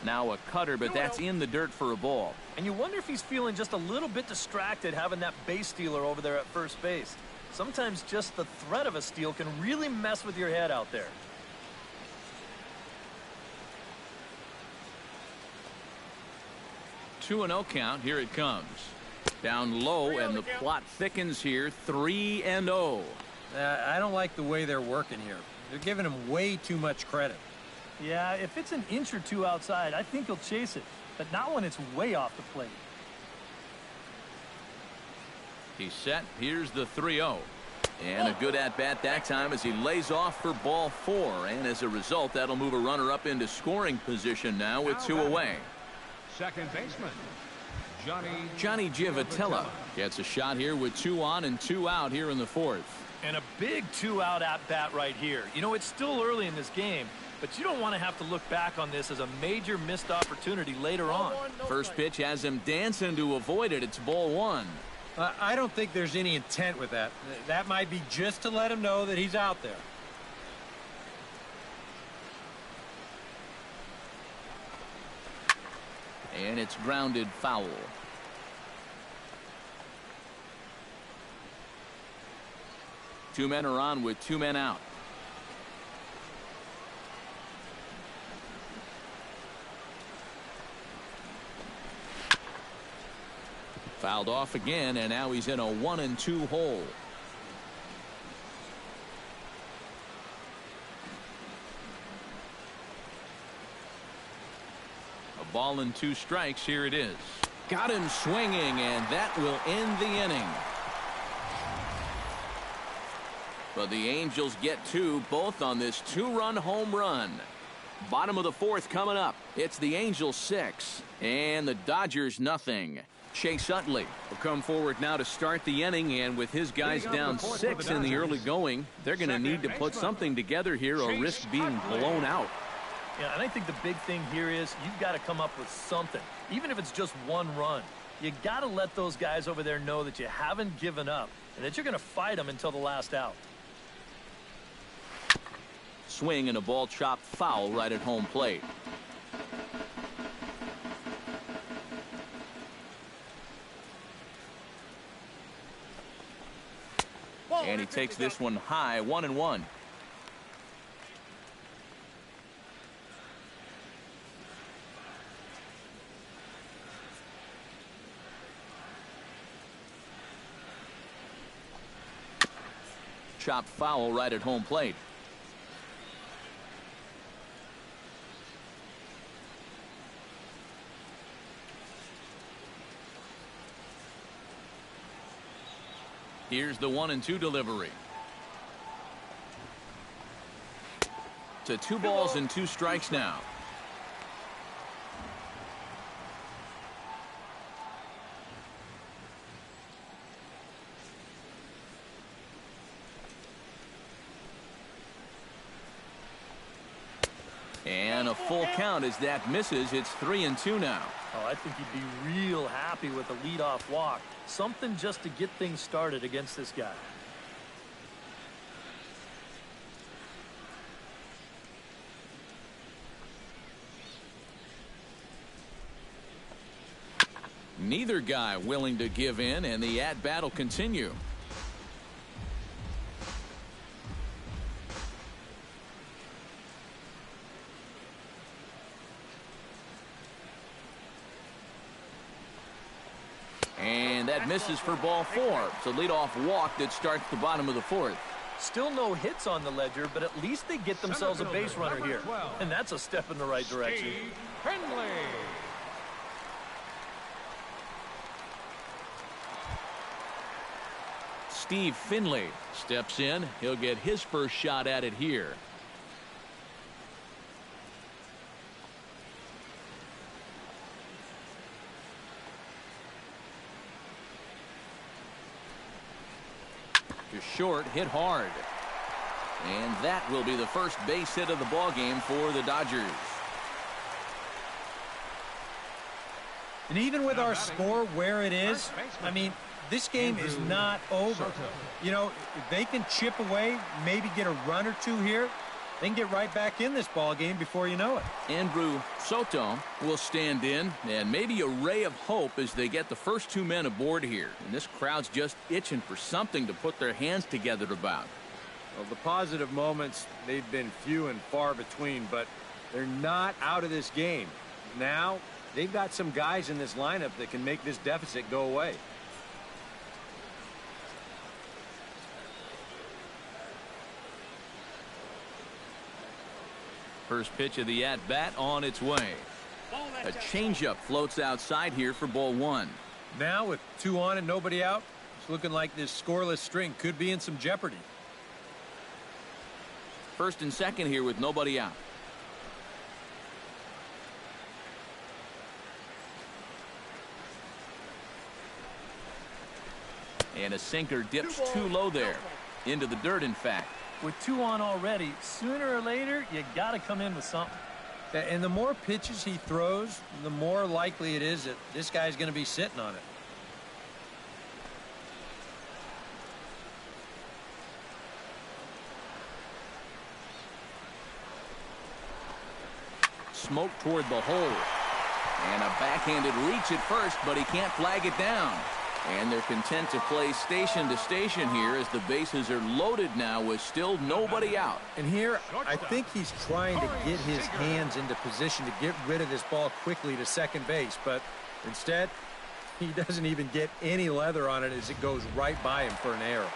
Now a cutter, but that's in the dirt for a ball. And you wonder if he's feeling just a little bit distracted having that base stealer over there at first base. Sometimes just the threat of a steal can really mess with your head out there. Two 2-0 count. Here it comes. Down low, and the plot thickens here. 3-0. I don't like the way they're working here. They're giving him way too much credit. Yeah, if it's an inch or two outside, I think he'll chase it. But not when it's way off the plate. He's set. Here's the 3-0. And a good at-bat that time as he lays off for ball 4. And as a result, that'll move a runner up into scoring position now with 2 away. Second baseman, Johnny Giavotella gets a shot here with 2 on and 2 out here in the 4th. And a big 2-out at-bat right here. You know, it's still early in this game, but you don't want to have to look back on this as a major missed opportunity later on. First pitch has him dancing to avoid it. It's ball 1. I don't think there's any intent with that. That might be just to let him know that he's out there. And it's grounded foul. Two men are on with 2 men out. Fouled off again, and now he's in a 1-2 hole. A ball and 2 strikes. Here it is. Got him swinging, and that will end the inning. But the Angels get 2, both on this 2-run home run. Bottom of the 4th coming up. It's the Angels 6 and the Dodgers nothing. Chase Utley will come forward now to start the inning, and with his guys down 6 in the early going, they're going to need to put something together here or risk being blown out. Yeah, and I think the big thing here is you've got to come up with something, even if it's just 1 run. You got to let those guys over there know that you haven't given up and that you're going to fight them until the last out. Swing and a ball chopped foul right at home plate. And he takes this one high. 1-1. Chopped foul right at home plate. Here's the 1-2 delivery. To 2 balls and 2 strikes now. And a full count as that misses. It's 3-2 now. Oh, I think he'd be real happy with a leadoff walk. Something just to get things started against this guy. Neither guy willing to give in, and the at-bat will continue. And that misses for ball 4. It's a leadoff walk that starts the bottom of the 4th. Still no hits on the ledger, but at least they get themselves a base runner here. And that's a step in the right direction. Finley. Steve Finley steps in. He'll get his first shot at it here. To short, hit hard. And that will be the first base hit of the ball game for the Dodgers. And even with our score where it is, I mean, this game is not over. You know, if they can chip away, maybe get a run or two here, they can get right back in this ball game before you know it. Andrew Soto will stand in, and maybe a ray of hope as they get the first 2 men aboard here. And this crowd's just itching for something to put their hands together about. Well, the positive moments, they've been few and far between, but they're not out of this game. Now, they've got some guys in this lineup that can make this deficit go away. First pitch of the at-bat on its way. A changeup floats outside here for ball 1. Now with 2 on and nobody out, it's looking like this scoreless string could be in some jeopardy. First and second here with nobody out. And a sinker dips too low there. Into the dirt, in fact. With 2 on already, sooner or later, you got to come in with something. And the more pitches he throws, the more likely it is that this guy's going to be sitting on it. Smoke toward the hole. And a backhanded reach at first, but he can't flag it down. And they're content to play station to station here as the bases are loaded now with still nobody out. And here, I think he's trying to get his hands into position to get rid of this ball quickly to second base, but instead, he doesn't even get any leather on it as it goes right by him for an error.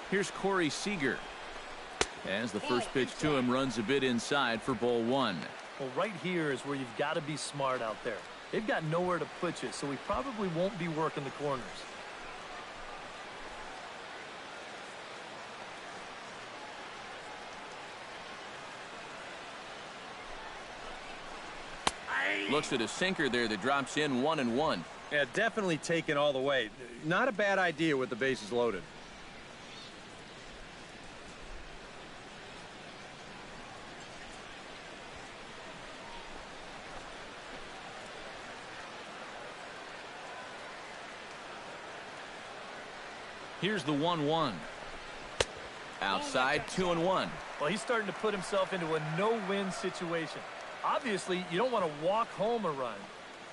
Here's Corey Seager. As the first pitch to him runs a bit inside for ball 1. Well, right here is where you've got to be smart out there. They've got nowhere to put you, so he probably won't be working the corners. Looks at a sinker there that drops in 1-1. Yeah, definitely taken all the way. Not a bad idea with the bases loaded. Here's the 1-1. Outside, 2-1. Well, he's starting to put himself into a no-win situation. Obviously, you don't want to walk home a run,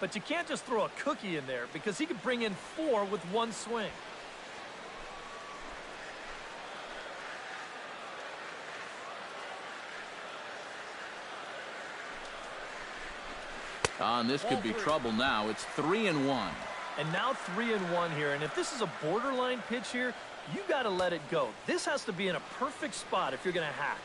but you can't just throw a cookie in there because he could bring in 4 with 1 swing. And this could be trouble now. It's 3-1. And now 3-1 here. And if this is a borderline pitch here, you got to let it go. This has to be in a perfect spot if you're going to hack.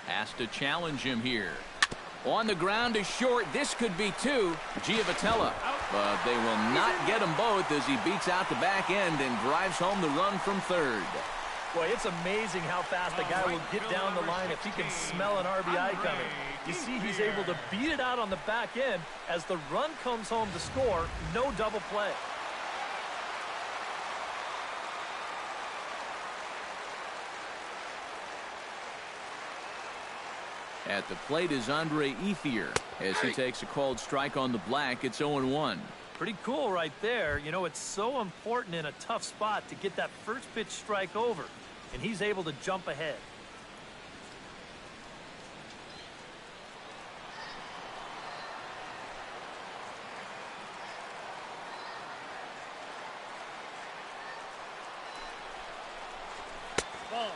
Has to challenge him here. On the ground is short. This could be 2. Giavotella. But they will not get them both as he beats out the back end and drives home the run from third. Boy, it's amazing how fast a guy will get down the line if he can smell an RBI coming. You see he's able to beat it out on the back end as the run comes home to score. No double play. At the plate is Andre Ethier as he takes a called strike on the black. It's 0-1. Pretty cool right there. You know, it's so important in a tough spot to get that first pitch strike over, and he's able to jump ahead.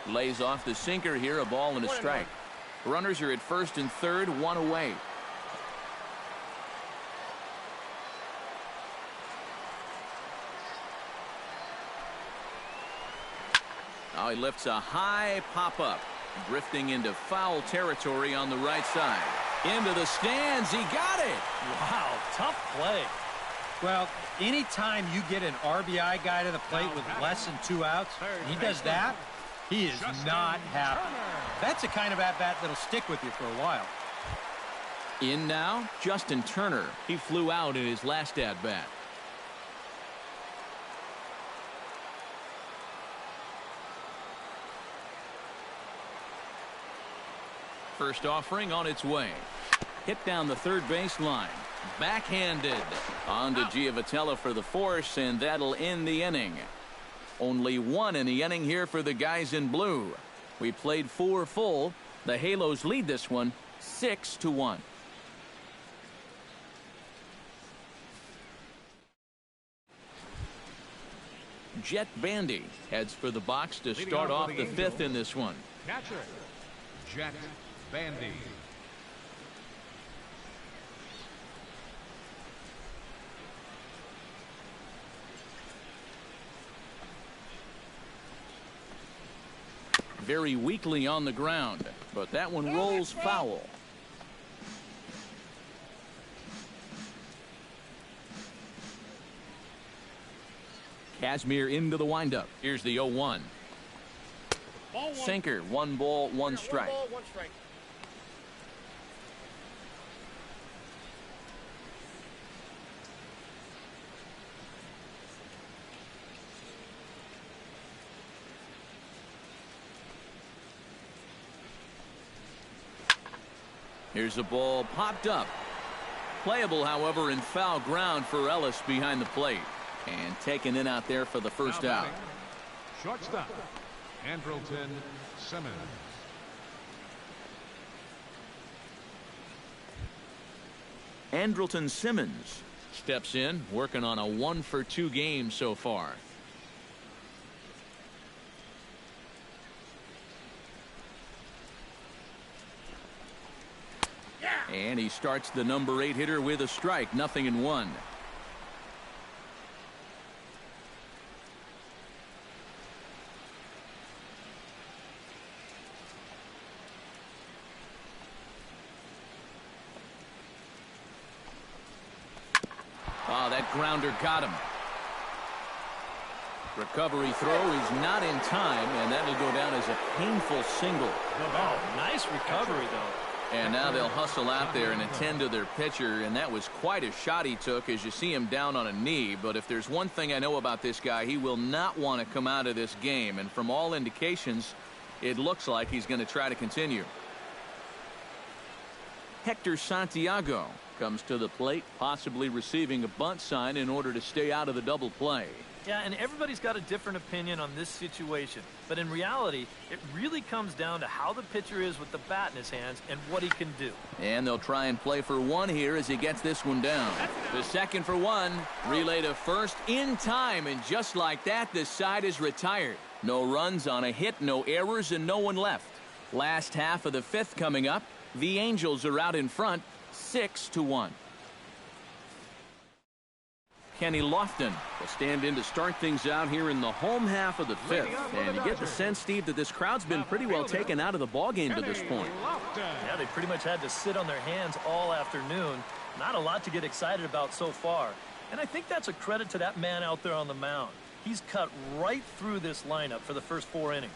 Lays off the sinker here, a ball and a strike. Runners are at first and third, one away. Now he lifts a high pop-up, drifting into foul territory on the right side. Into the stands, he got it! Wow, tough play. Well, anytime you get an RBI guy to the plate with less than 2 outs, and he does that, he is not happy. That's the kind of at-bat that'll stick with you for a while. In now, Justin Turner. He flew out in his last at-bat. First offering on its way. Hit down the third base line. Backhanded. On to Giovatello for the force, and that'll end the inning. Only one in the inning here for the guys in blue. We played 4 full. The Halos lead this one 6-1. Jet Bandy heads for the box to start off the 5th in this one. Catcher, Jet Bandy. Very weakly on the ground, but that one rolls foul. Kazmir into the windup. Here's the 0-1. Sinker, 1 ball, 1 strike. Here's a ball popped up. Playable, however, in foul ground for Ellis behind the plate. And taken in out there for the first out. Shortstop, Andrelton Simmons. Andrelton Simmons steps in, working on a 1-for-2 game so far. And he starts the number 8 hitter with a strike, 0-1. Oh, that grounder got him. Recovery throw is not in time, and that'll go down as a painful single. Oh, nice recovery, though. And now they'll hustle out there and attend to their pitcher, and that was quite a shot he took as you see him down on a knee. But if there's one thing I know about this guy, he will not want to come out of this game. And from all indications, it looks like he's going to try to continue. Hector Santiago comes to the plate, possibly receiving a bunt sign in order to stay out of the double play. Yeah, and everybody's got a different opinion on this situation. But in reality, it really comes down to how the pitcher is with the bat in his hands and what he can do. And they'll try and play for 1 here as he gets this one down. The second for 1. Relay to first in time, and just like that, the side is retired. No runs on a hit, no errors, and no one left. Last half of the 5th coming up. The Angels are out in front, 6-1. Kenny Lofton will stand in to start things out here in the home half of the 5th. And you get the sense, Steve, that this crowd's been pretty well taken out of the ballgame to this point. Yeah, they pretty much had to sit on their hands all afternoon. Not a lot to get excited about so far. And I think that's a credit to that man out there on the mound. He's cut right through this lineup for the first 4 innings.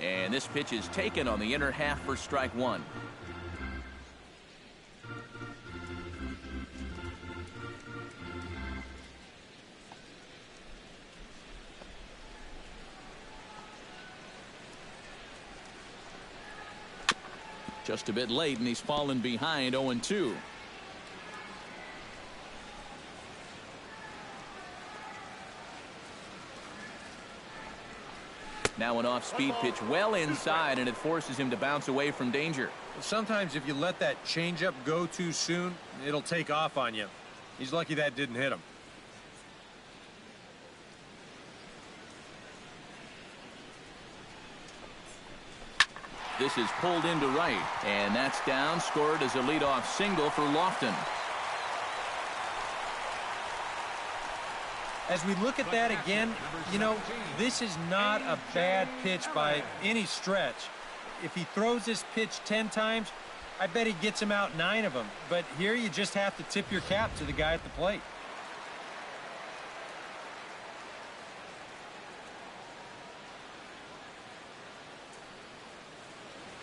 And this pitch is taken on the inner half for strike one. Just a bit late, and he's fallen behind 0-2. Now an off-speed pitch well inside, and it forces him to bounce away from danger. Sometimes if you let that changeup go too soon, it'll take off on you. He's lucky that didn't hit him. This is pulled into right, and that's down, scored as a leadoff single for Lofton. As we look at that again, you know, this is not a bad pitch by any stretch. If he throws this pitch 10 times, I bet he gets him out 9 of them. But here you just have to tip your cap to the guy at the plate.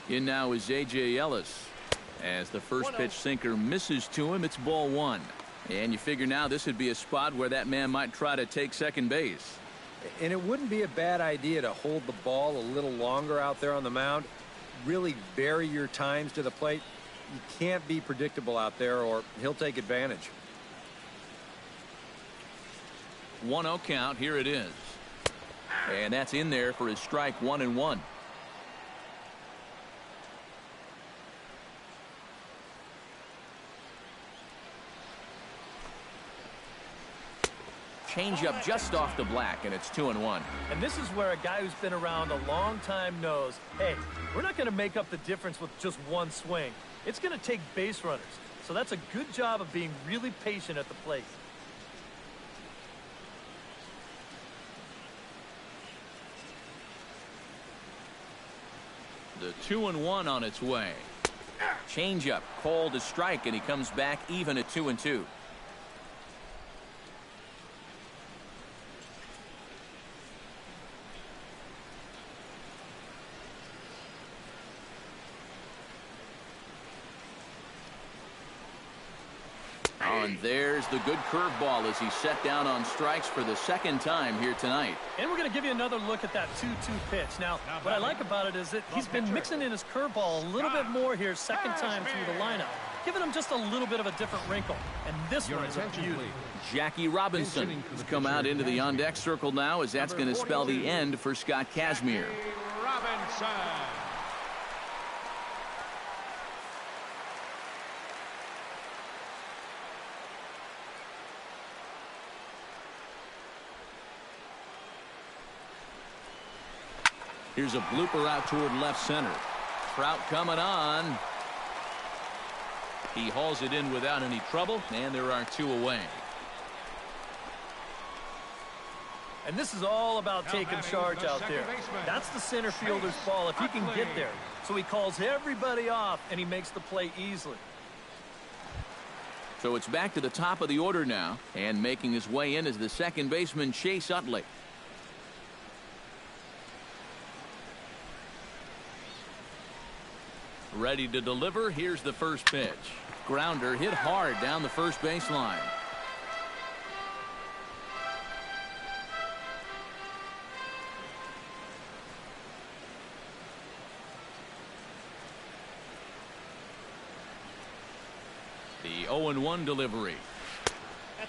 In now is A.J. Ellis. As the first pitch sinker misses to him, it's ball one. And you figure now this would be a spot where that man might try to take second base. And it wouldn't be a bad idea to hold the ball a little longer out there on the mound. Really vary your times to the plate. You can't be predictable out there or he'll take advantage. 1-0 count. Here it is. And that's in there for his strike 1-1. Changeup just off the black, and it's 2-1. And this is where a guy who's been around a long time knows, hey, we're not going to make up the difference with just one swing. It's going to take base runners. So that's a good job of being really patient at the plate. The 2-1 on its way. Changeup called a strike, and he comes back even at 2-2. And there's the good curveball as he's set down on strikes for the second time here tonight. And we're going to give you another look at that 2-2 pitch. Now, what I like about it is that he's been mixing in his curveball a little bit more here second time through the lineup, giving him just a little bit of a different wrinkle. And this one is a beauty. Jackie Robinson has come out into the on-deck circle now, as that's going to spell the end for Scott Kazmir. Robinson. Here's a blooper out toward left center. Trout coming on. He hauls it in without any trouble, and there are 2 away. And this is all about taking charge out there. That's the center fielder's ball if he can get there. So he calls everybody off, and he makes the play easily. So it's back to the top of the order now, and making his way in is the second baseman, Chase Utley. Ready to deliver. Here's the first pitch. Grounder hit hard down the first baseline. The 0-1 delivery.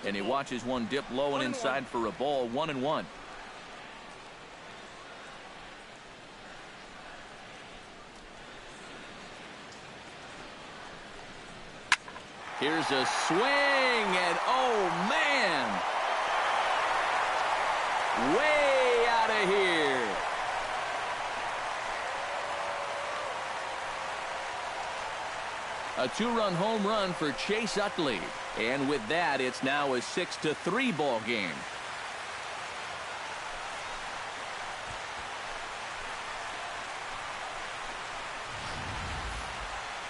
And he watches one dip low and inside for a ball. 1-1. Here's a swing, and oh man, way out of here. A 2-run home run for Chase Utley, and with that, it's now a 6-3 ball game.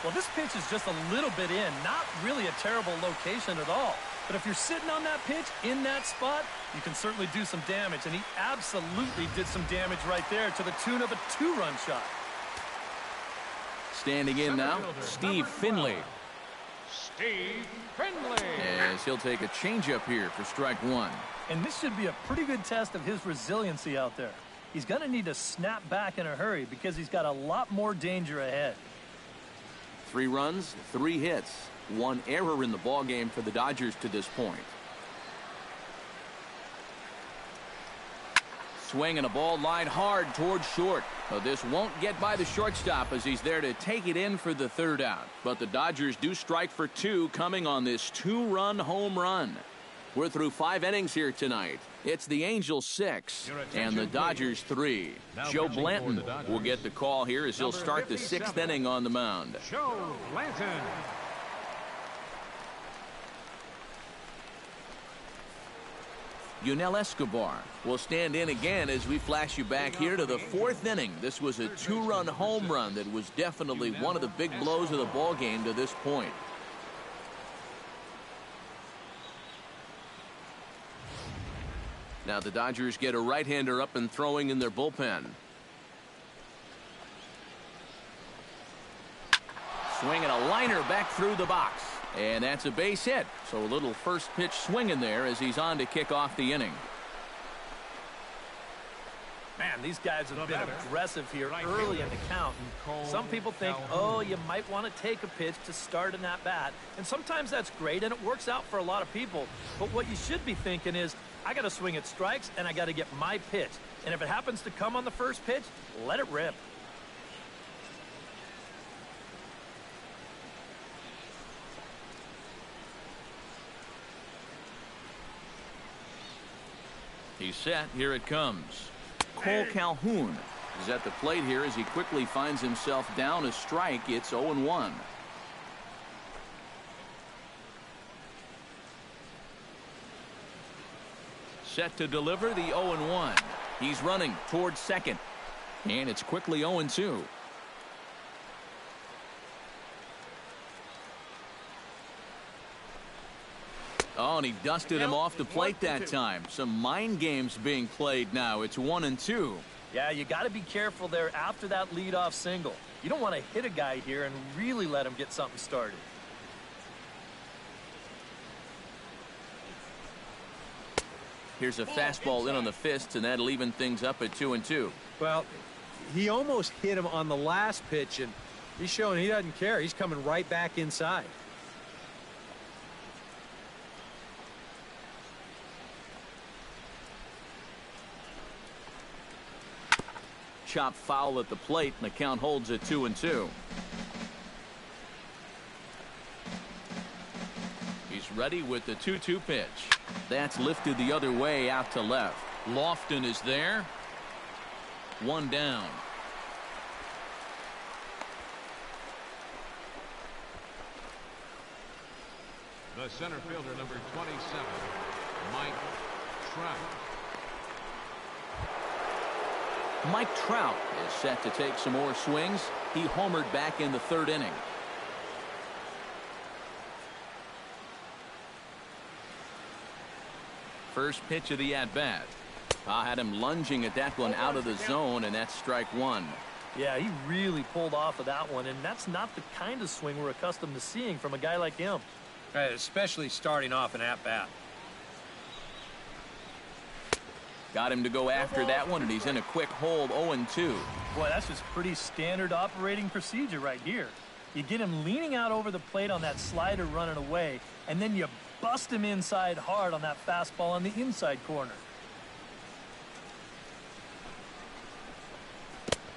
Well, this pitch is just a little bit in, not really a terrible location at all. But if you're sitting on that pitch in that spot, you can certainly do some damage. And he absolutely did some damage right there to the tune of a 2-run shot. Standing in now, Steve Finley. Steve Finley. As he'll take a changeup here for strike one. And this should be a pretty good test of his resiliency out there. He's going to need to snap back in a hurry because he's got a lot more danger ahead. 3 runs, 3 hits, 1 error in the ballgame for the Dodgers to this point. Swinging a ball line hard towards short. This won't get by the shortstop as he's there to take it in for the 3rd out. But the Dodgers do strike for 2 coming on this 2-run home run. We're through 5 innings here tonight. It's the Angels 6 and the Dodgers 3. Joe Blanton will get the call here as he'll start the 6th inning on the mound. Joe Blanton. Yunel Escobar will stand in again as we flash you back here to the 4th inning. This was a 2-run home run that was definitely one of the big blows of the ball game to this point. Now the Dodgers get a right-hander up and throwing in their bullpen. Swinging a liner back through the box. And that's a base hit. So a little first pitch swinging there as he's on to kick off the inning. Man, these guys have been aggressive here early in the count. And some people think, oh, you might want to take a pitch to start an at-bat. And sometimes that's great, and it works out for a lot of people. But what you should be thinking is, I got to swing at strikes, and I got to get my pitch. And if it happens to come on the first pitch, let it rip. He's set. Here it comes. Cole Calhoun is at the plate here as he quickly finds himself down a strike. It's 0-1. Set to deliver the 0-1. He's running towards second. And it's quickly 0-2. Oh, and he dusted him off the plate that time. Some mind games being played now. It's 1-2. Yeah, you got to be careful there after that leadoff single. You don't want to hit a guy here and really let him get something started. Here's a fastball in on the fists, and that'll even things up at 2-2. Well, he almost hit him on the last pitch, and he's showing he doesn't care. He's coming right back inside. Chop foul at the plate, and the count holds at 2-2. He's ready with the 2-2 pitch. That's lifted the other way out to left. Lofton is there. 1 down. The center fielder, number 27, Mike Trout. Mike Trout is set to take some more swings. He homered back in the 3rd inning. First pitch of the at-bat. I had him lunging at that one out of the zone, and that's strike 1. Yeah, he really pulled off of that one, and that's not the kind of swing we're accustomed to seeing from a guy like him. Especially starting off an at-bat. Got him to go after that one, and he's in a quick hold, 0-2. Boy, that's just pretty standard operating procedure right here. You get him leaning out over the plate on that slider running away, and then you bust him inside hard on that fastball on the inside corner.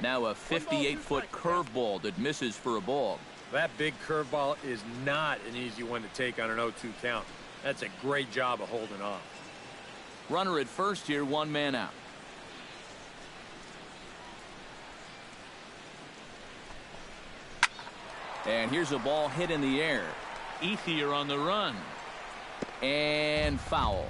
Now a 58-foot curveball that misses for a ball. That big curveball is not an easy one to take on an 0-2 count. That's a great job of holding off. Runner at first here, 1 man out. And here's a ball hit in the air. Ethier on the run. And foul.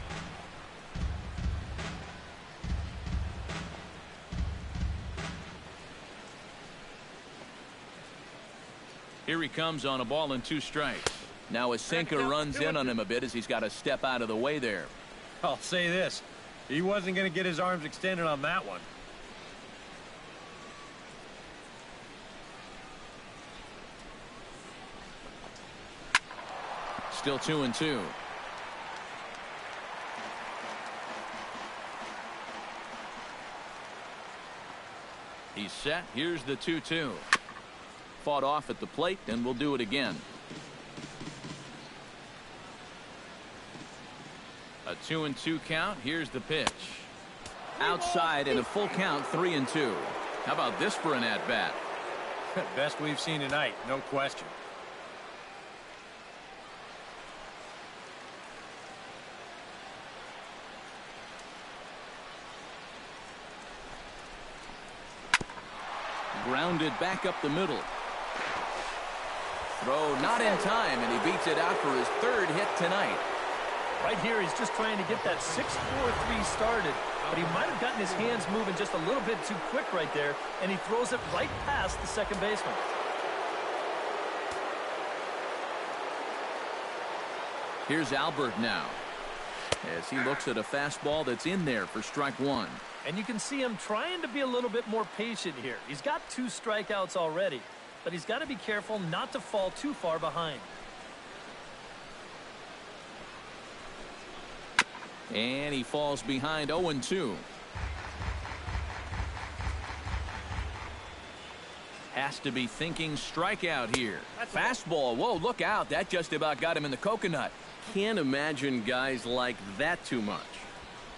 Here he comes on a ball and 2 strikes. Now a sinker runs in on him a bit as he's got to step out of the way there. I'll say this. He wasn't going to get his arms extended on that one. Still 2-2. He's set. Here's the 2-2. Fought off at the plate, and we'll do it again. A 2-2 count. Here's the pitch. Outside in a full count, 3-2. How about this for an at-bat? Best we've seen tonight, no question. Grounded back up the middle. Throw not in time, and he beats it out for his 3rd hit tonight. Right here, he's just trying to get that 6-4-3 started, but he might have gotten his hands moving just a little bit too quick right there, and he throws it right past the second baseman. Here's Albert now, as he looks at a fastball that's in there for strike 1. And you can see him trying to be a little bit more patient here. He's got 2 strikeouts already, but he's got to be careful not to fall too far behind. And he falls behind 0-2. Has to be thinking strikeout here. Fastball. Whoa, look out. That just about got him in the coconut. Can't imagine guys like that too much.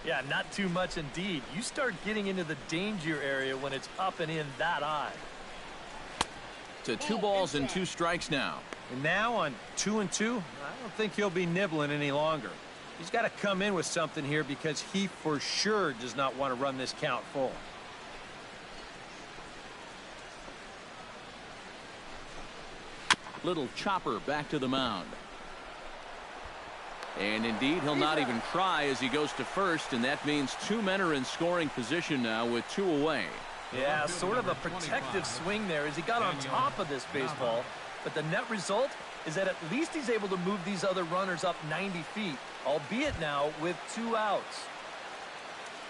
Yeah, not too much indeed. You start getting into the danger area when it's up and in that high. To 2 balls and 2 strikes now. And now on 2-2, I don't think he'll be nibbling any longer. He's got to come in with something here because he for sure does not want to run this count full. Little chopper back to the mound. And indeed, he'll not even try as he goes to first, and that means 2 men are in scoring position now with 2 away. Yeah, sort of a protective swing there as he got on top of this baseball. But the net result is that at least he's able to move these other runners up 90 feet, albeit now with 2 outs.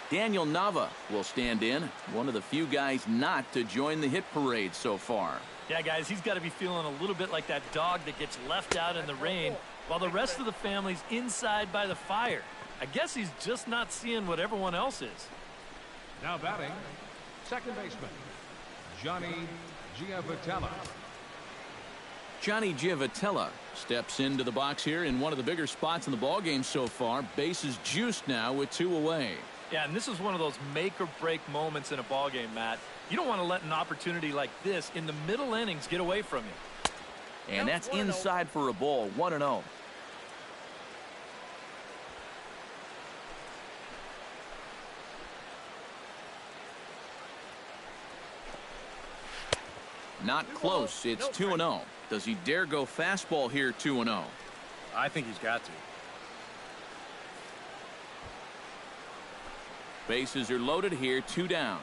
Daniel Nava will stand in, one of the few guys not to join the hit parade so far. Yeah, guys, he's got to be feeling a little bit like that dog that gets left out in the rain while the rest of the family's inside by the fire. I guess he's just not seeing what everyone else is. Now batting, second baseman, Johnny Giavotella. Johnny Giavotella steps into the box here in one of the bigger spots in the ballgame so far. Bases juiced now with 2 away. Yeah, and this is one of those make-or-break moments in a ballgame, Matt. You don't want to let an opportunity like this in the middle innings get away from you. And that's inside for a ball, 1-0. Not close. It's 2-0. Does he dare go fastball here 2-0? I think he's got to. Bases are loaded here, 2 down.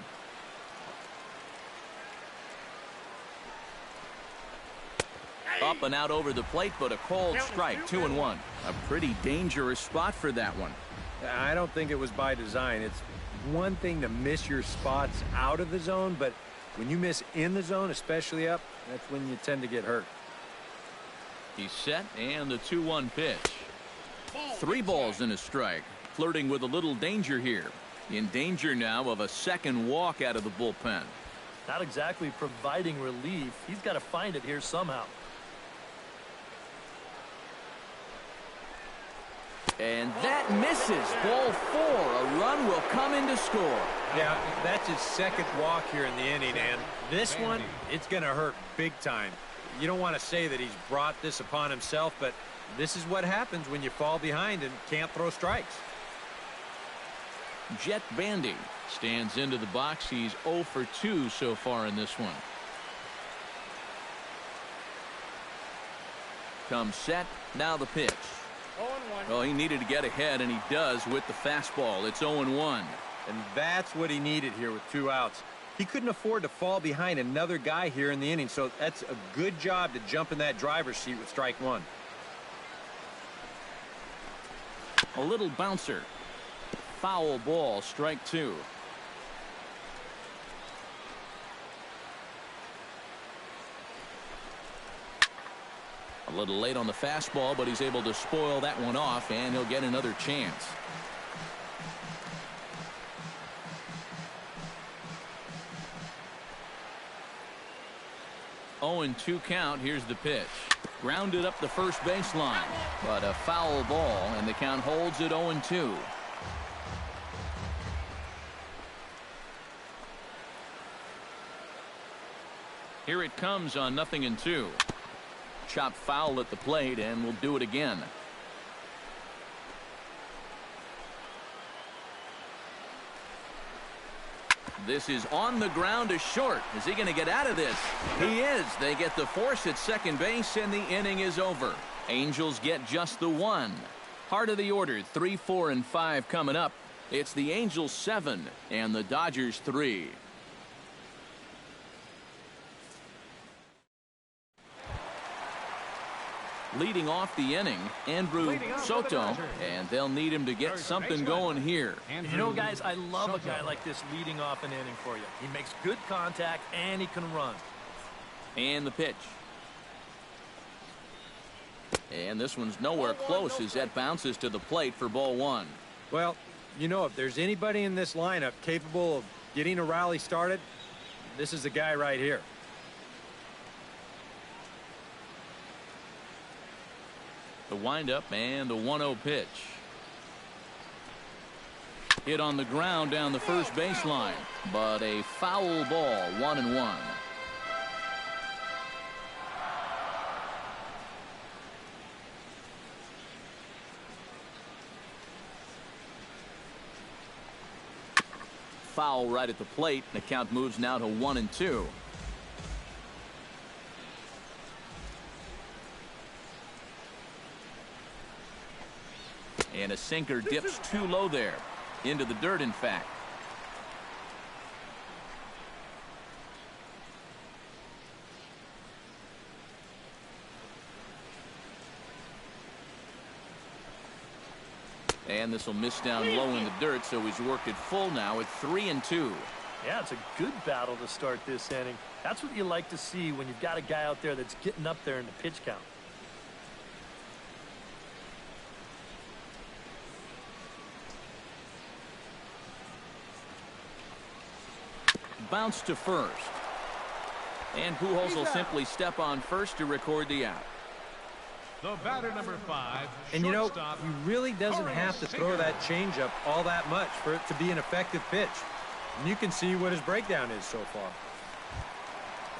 Up and out over the plate, but a called strike, 2-1. A pretty dangerous spot for that one. I don't think it was by design. It's one thing to miss your spots out of the zone, but when you miss in the zone, especially up, that's when you tend to get hurt. He's set, and the 2-1 pitch. 3 balls and a strike. Flirting with a little danger here. In danger now of a second walk out of the bullpen. Not exactly providing relief. He's got to find it here somehow. And that misses. Ball 4. A run will come in to score. Yeah, that's his second walk here in the inning, and this one, it's going to hurt big time. You don't want to say that he's brought this upon himself, but this is what happens when you fall behind and can't throw strikes. Jet Bandy stands into the box. He's 0 for 2 so far in this one. Comes set. Now the pitch. 0-1. Well, he needed to get ahead, and he does with the fastball. It's 0-1. And that's what he needed here with 2 outs. He couldn't afford to fall behind another guy here in the inning, so that's a good job to jump in that driver's seat with strike one. A little bouncer. Foul ball, strike two. A little late on the fastball, but he's able to spoil that one off, and he'll get another chance. Oh, and 2 count. Here's the pitch. Grounded up the first baseline, but a foul ball, and the count holds at 0-2. Here it comes on 0-2. Chopped foul at the plate, and we'll do it again. This is on the ground to short. Is he going to get out of this? He is. They get the force at second base, and the inning is over. Angels get just the one. Heart of the order, 3, 4, and 5 coming up. It's the Angels 7 and the Dodgers 3. Leading off the inning, Andrew Soto, and they'll need him to get something going here. You know, guys, I love a guy like this leading off an inning for you. He makes good contact, and he can run. And the pitch. And this one's nowhere close as that bounces to the plate for ball one. Well, you know, if there's anybody in this lineup capable of getting a rally started, this is the guy right here. The windup and the 1-0 pitch. Hit on the ground down the first baseline, but a foul ball, 1-1. Foul right at the plate. The count moves now to 1-2. And a sinker dips too low there. Into the dirt, in fact. And this will miss down low in the dirt, so he's worked it full now at 3-2. Yeah, it's a good battle to start this inning. That's what you like to see when you've got a guy out there that's getting up there in the pitch count. Bounce to first. And Pujols will simply step on first to record the out. The batter, number 5. And you know, he really doesn't have to throw that changeup all that much for it to be an effective pitch. And you can see what his breakdown is so far.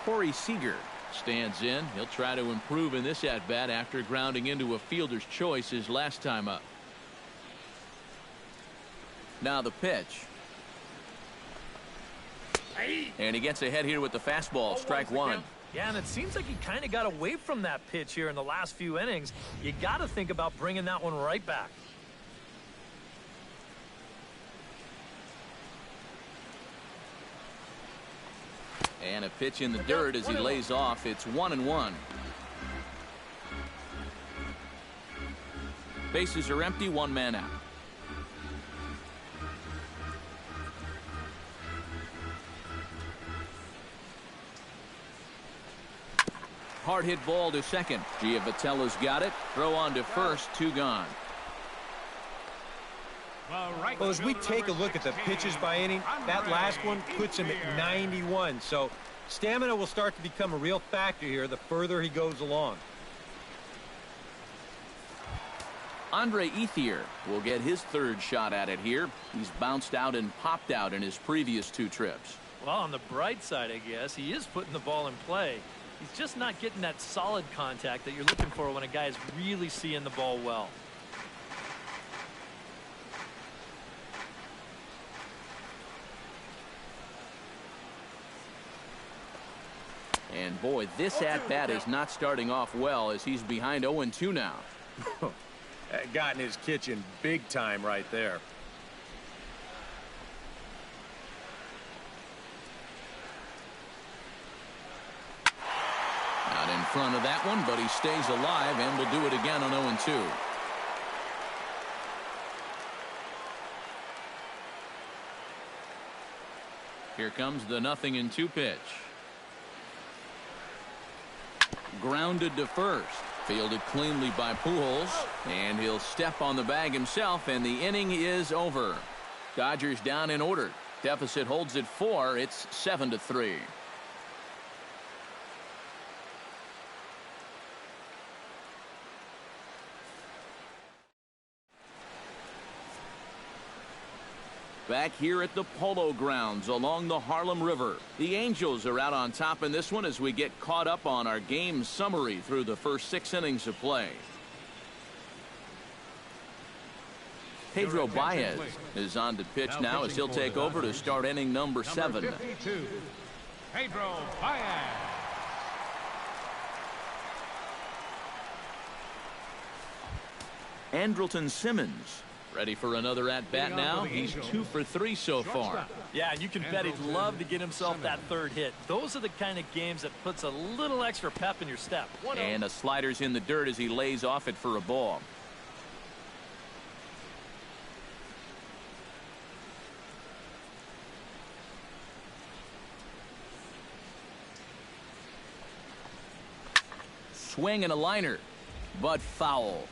Corey Seager stands in. He'll try to improve in this at-bat after grounding into a fielder's choice his last time up. Now the pitch. And he gets ahead here with the fastball, strike one. Yeah, and it seems like he kind of got away from that pitch here in the last few innings. You got to think about bringing that one right back. And a pitch in the dirt as he lays off. It's 1-1. Bases are empty, one man out. Hard hit ball to second. Giavatello's got it. Throw on to first. 2 gone. Well, as we take a look at the pitches by inning, that last one puts him at 91. So stamina will start to become a real factor here the further he goes along. Andre Ethier will get his 3rd shot at it here. He's bounced out and popped out in his previous 2 trips. Well, on the bright side, I guess, he is putting the ball in play. He's just not getting that solid contact that you're looking for when a guy's really seeing the ball well. And boy, this at-bat is not starting off well as he's behind 0-2 now. Got in his kitchen big time right there. Out in front of that one, but he stays alive and will do it again on 0-2. Here comes the 0-2 pitch. Grounded to first. Fielded cleanly by Pujols. And he'll step on the bag himself, and the inning is over. Dodgers down in order. Deficit holds at 4. It's 7-3. Back here at the Polo Grounds along the Harlem River. The Angels are out on top in this one as we get caught up on our game summary through the first 6 innings of play. Pedro Baez is on to pitch now as he'll take over to start inning number 7. 52, Pedro Baez. Andrelton Simmons ready for another at-bat now. He's 2 for 3 so far. Yeah, and you can bet he'd love to get himself that third hit. Those are the kind of games that puts a little extra pep in your step. And a slider's in the dirt as he lays off it for a ball. Swing and a liner, but foul.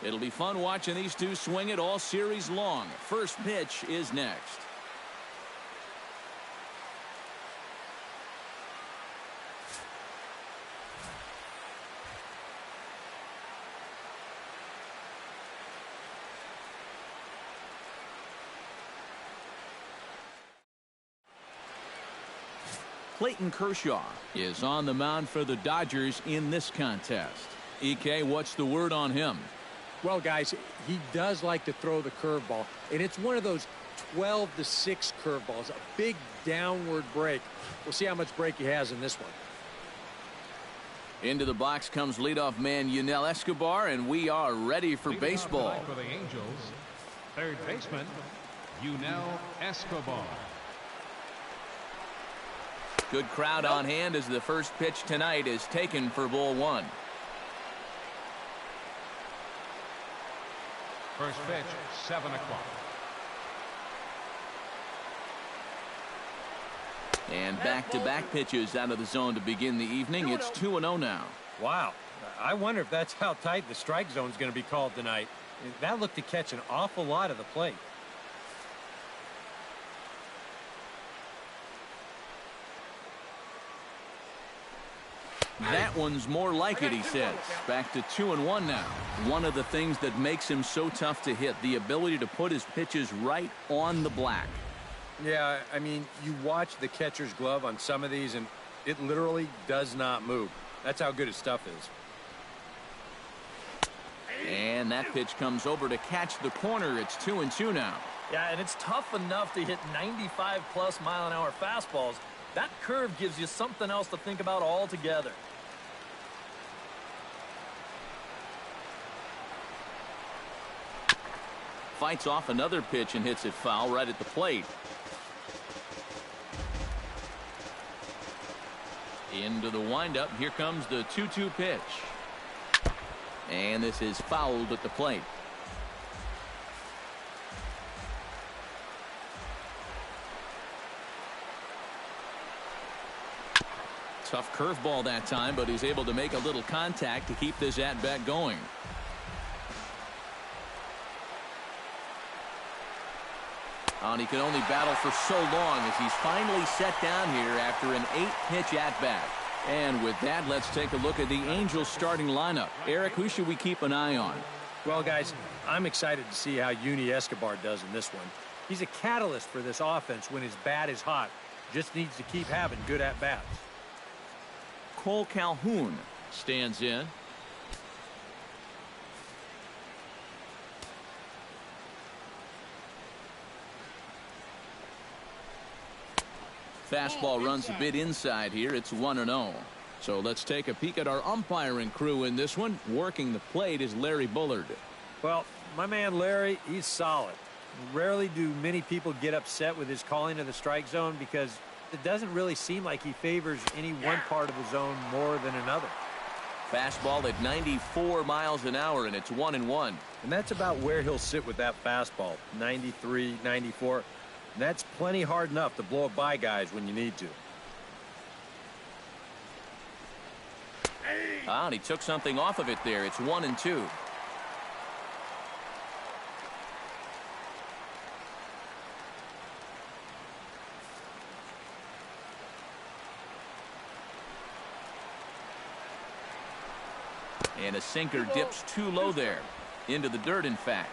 It'll be fun watching these two swing it all series long. First pitch is next. Clayton Kershaw is on the mound for the Dodgers in this contest. EK, what's the word on him? Well, guys, he does like to throw the curveball, and it's one of those 12-6 curveballs, a big downward break. We'll see how much break he has in this one. Into the box comes leadoff man Yunel Escobar, and we are ready for baseball. For the Angels, third baseman Yunel Escobar. Good crowd on hand as the first pitch tonight is taken for ball 1. First pitch, 7 o'clock. And back-to-back pitches out of the zone to begin the evening. It's 2-0 now. Wow. I wonder if that's how tight the strike zone is going to be called tonight. That looked to catch an awful lot of the plate. That one's more like it, he says. Back to 2-1 now. One of the things that makes him so tough to hit, the ability to put his pitches right on the black. Yeah, I mean, you watch the catcher's glove on some of these, and it literally does not move. That's how good his stuff is. And that pitch comes over to catch the corner. It's 2-2 now. Yeah, and it's tough enough to hit 95-plus mile-an-hour fastballs. That curve gives you something else to think about altogether. Fights off another pitch and hits it foul right at the plate. Into the windup. Here comes the 2-2 pitch. And this is fouled at the plate. Tough curveball that time, but he's able to make a little contact to keep this at-bat going. And he can only battle for so long as he's finally set down here after an 8-pitch at-bat. And with that, let's take a look at the Angels starting lineup. Eric, who should we keep an eye on? Well, guys, I'm excited to see how Yunel Escobar does in this one. He's a catalyst for this offense when his bat is hot. Just needs to keep having good at-bats. Cole Calhoun stands in. Fastball runs a bit inside here. It's 1-0. So let's take a peek at our umpiring crew in this one. Working the plate is Larry Bullard. Well, my man Larry, he's solid. Rarely do many people get upset with his calling of the strike zone because it doesn't really seem like he favors any one part of the zone more than another. Fastball at 94 miles an hour, and it's 1-1. And that's about where he'll sit with that fastball, 93, 94. And that's plenty hard enough to blow it by guys when you need to. And he took something off of it there. It's 1-2. And a sinker dips too low there. Into the dirt, in fact.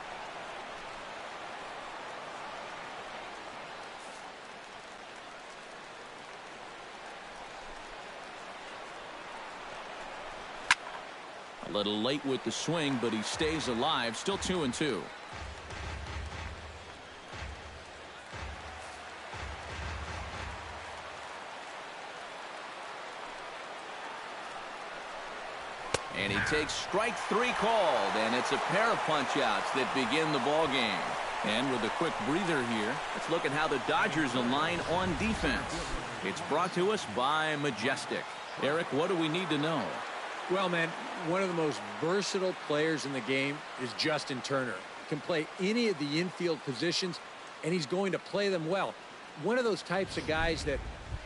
A little late with the swing, but he stays alive. Still 2-2. And he takes strike 3 called, and it's a pair of punch-outs that begin the ball game. And with a quick breather here, let's look at how the Dodgers align on defense. It's brought to us by Majestic. Eric, what do we need to know? Well, man, one of the most versatile players in the game is Justin Turner. Can play any of the infield positions, and he's going to play them well. One of those types of guys that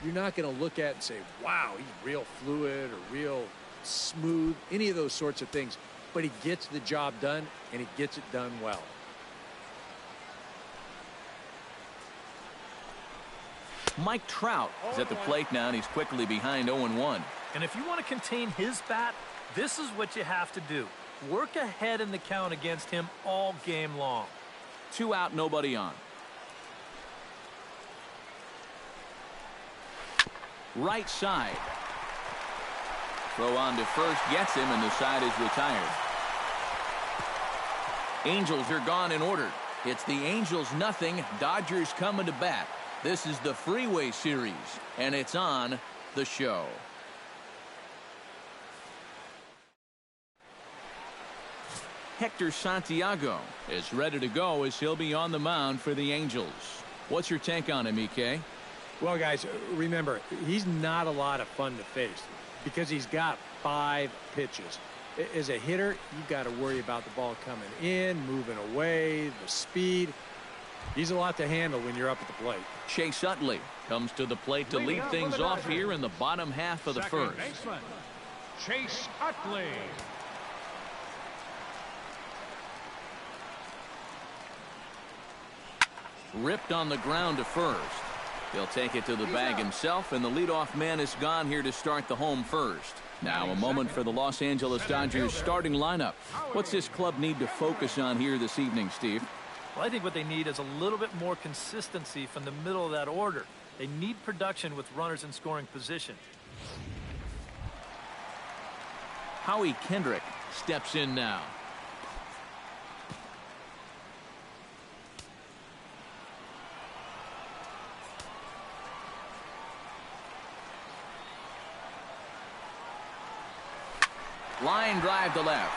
you're not going to look at and say, wow, he's real fluid or real smooth, any of those sorts of things. But he gets the job done, and he gets it done well. Mike Trout is at the plate now, and he's quickly behind 0-1. And if you want to contain his bat, this is what you have to do. Work ahead in the count against him all game long. 2 out, nobody on. Right side. Throw on to first, gets him, and the side is retired. Angels are gone in order. It's the Angels nothing, Dodgers coming to bat. This is the Freeway Series, and it's on the show. Hector Santiago is ready to go as he'll be on the mound for the Angels. What's your take on him, EK? Well, guys, remember, he's not a lot of fun to face because he's got 5 pitches. As a hitter, you've got to worry about the ball coming in, moving away, the speed. He's a lot to handle when you're up at the plate. Chase Utley comes to the plate to lead things off here in the bottom half of the first. Baseman, Chase Utley. Ripped on the ground to first. He'll take it to the bag himself, and the leadoff man is gone here to start the home first. Now a moment for the Los Angeles Dodgers starting lineup. What's this club need to focus on here this evening, Steve? Well, I think what they need is a little bit more consistency from the middle of that order. They need production with runners in scoring position. Howie Kendrick steps in now. Line drive to left.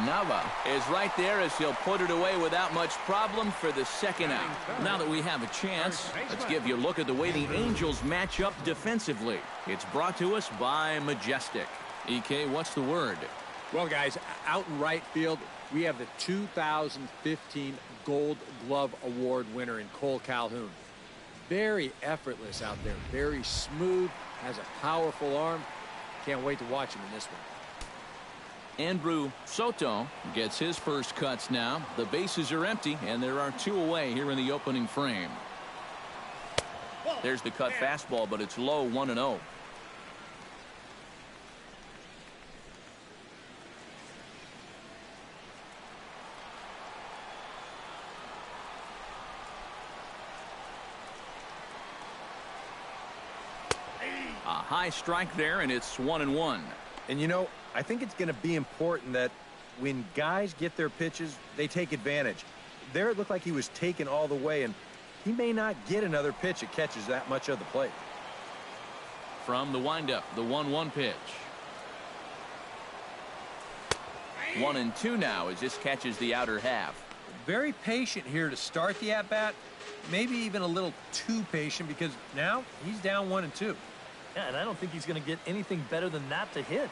Nava is right there as he'll put it away without much problem for the second out. Now that we have a chance, let's give you a look at the way the Angels match up defensively. It's brought to us by Majestic. EK, what's the word? Well, guys, out in right field, we have the 2015 Gold Glove Award winner in Cole Calhoun. Very effortless out there, very smooth, has a powerful arm. Can't wait to watch him in this one. Andrew Soto gets his first cuts now. The bases are empty, and there are 2 away here in the opening frame. There's the cut fastball, but it's low, 1-0. A high strike there, and it's 1-1. And, you know, I think it's going to be important that when guys get their pitches, they take advantage. There it looked like he was taken all the way, and he may not get another pitch that catches that much of the plate. From the windup, the 1-1 pitch. 1-2 now as this catches the outer half. Very patient here to start the at-bat. Maybe even a little too patient because now he's down 1-2. Yeah, and I don't think he's going to get anything better than that to hit.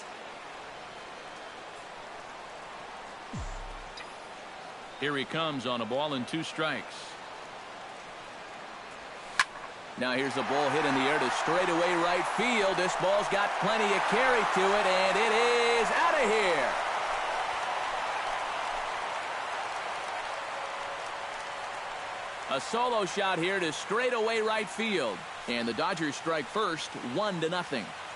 Here he comes on a ball and 2 strikes. Now here's a ball hit in the air to straightaway right field. This ball's got plenty of carry to it, and it is out of here. A solo shot here to straightaway right field. And the Dodgers strike first, 1-0.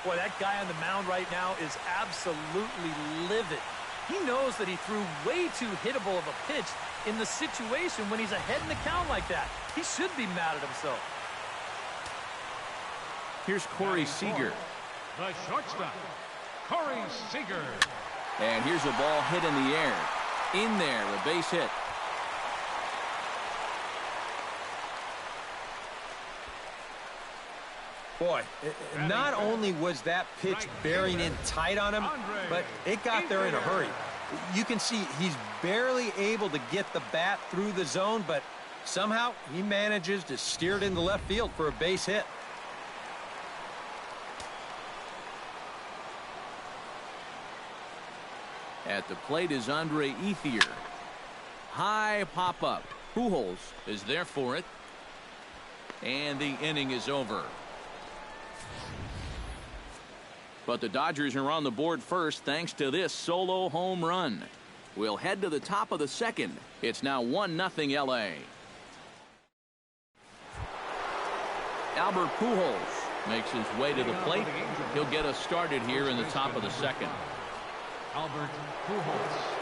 Boy, that guy on the mound right now is absolutely livid. He knows that he threw way too hittable of a pitch in the situation when he's ahead in the count like that. He should be mad at himself. Here's Corey Seager. The shortstop, Corey Seager. And here's a ball hit in the air. In there, a base hit. Boy, not only was that pitch bearing in tight on him, but it got there in a hurry. You can see he's barely able to get the bat through the zone, but somehow he manages to steer it into left field for a base hit. At the plate is Andre Ethier. High pop-up. Pujols is there for it. And the inning is over. But the Dodgers are on the board first thanks to this solo home run. We'll head to the top of the second. It's now 1-0 L.A. Albert Pujols makes his way to the plate. He'll get us started here in the top of the second. Albert Pujols.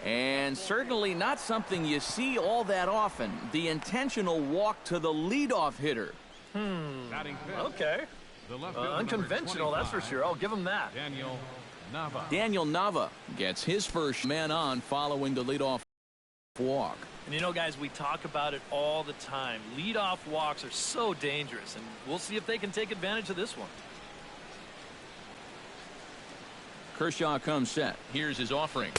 And certainly not something you see all that often. The intentional walk to the leadoff hitter. Okay. Unconventional, that's for sure. I'll give him that. Daniel Nava gets his first man on following the leadoff walk. And you know, guys, we talk about it all the time. Leadoff walks are so dangerous, and we'll see if they can take advantage of this one. Kershaw comes set. Here's his offering.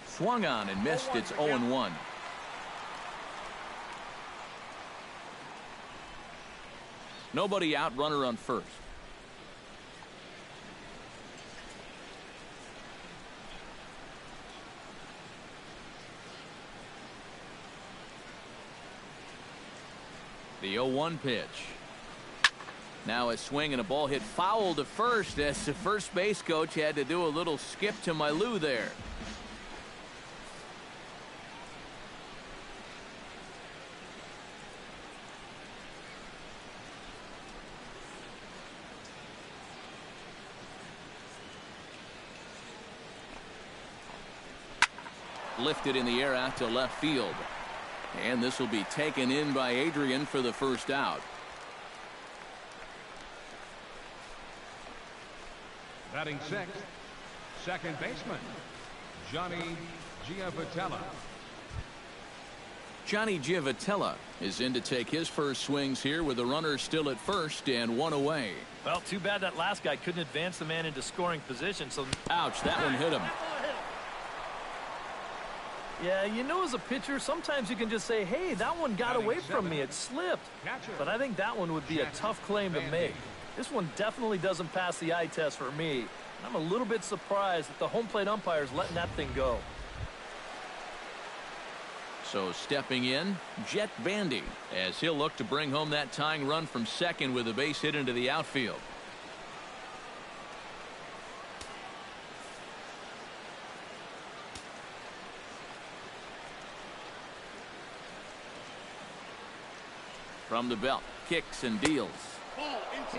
Swung on and missed. It's 0-1. Nobody out, runner on first. The 0-1 pitch. Now a swing and a ball hit foul to first as the first base coach had to do a little skip to my Lou there. Lifted in the air out to left field. And this will be taken in by Adrian for the first out. Batting sixth, second baseman, Johnny Giavotella. Johnny Giavotella is in to take his first swings here with the runner still at first and 1 away. Well, too bad that last guy couldn't advance the man into scoring position. So, ouch, that one hit him. Yeah, you know, as a pitcher, sometimes you can just say, hey, that one got away from me. It slipped. But I think that one would be a tough claim to make. This one definitely doesn't pass the eye test for me. I'm a little bit surprised that the home plate umpire is letting that thing go. So stepping in, Jet Bandy, as he'll look to bring home that tying run from second with a base hit into the outfield. From the belt, kicks and deals.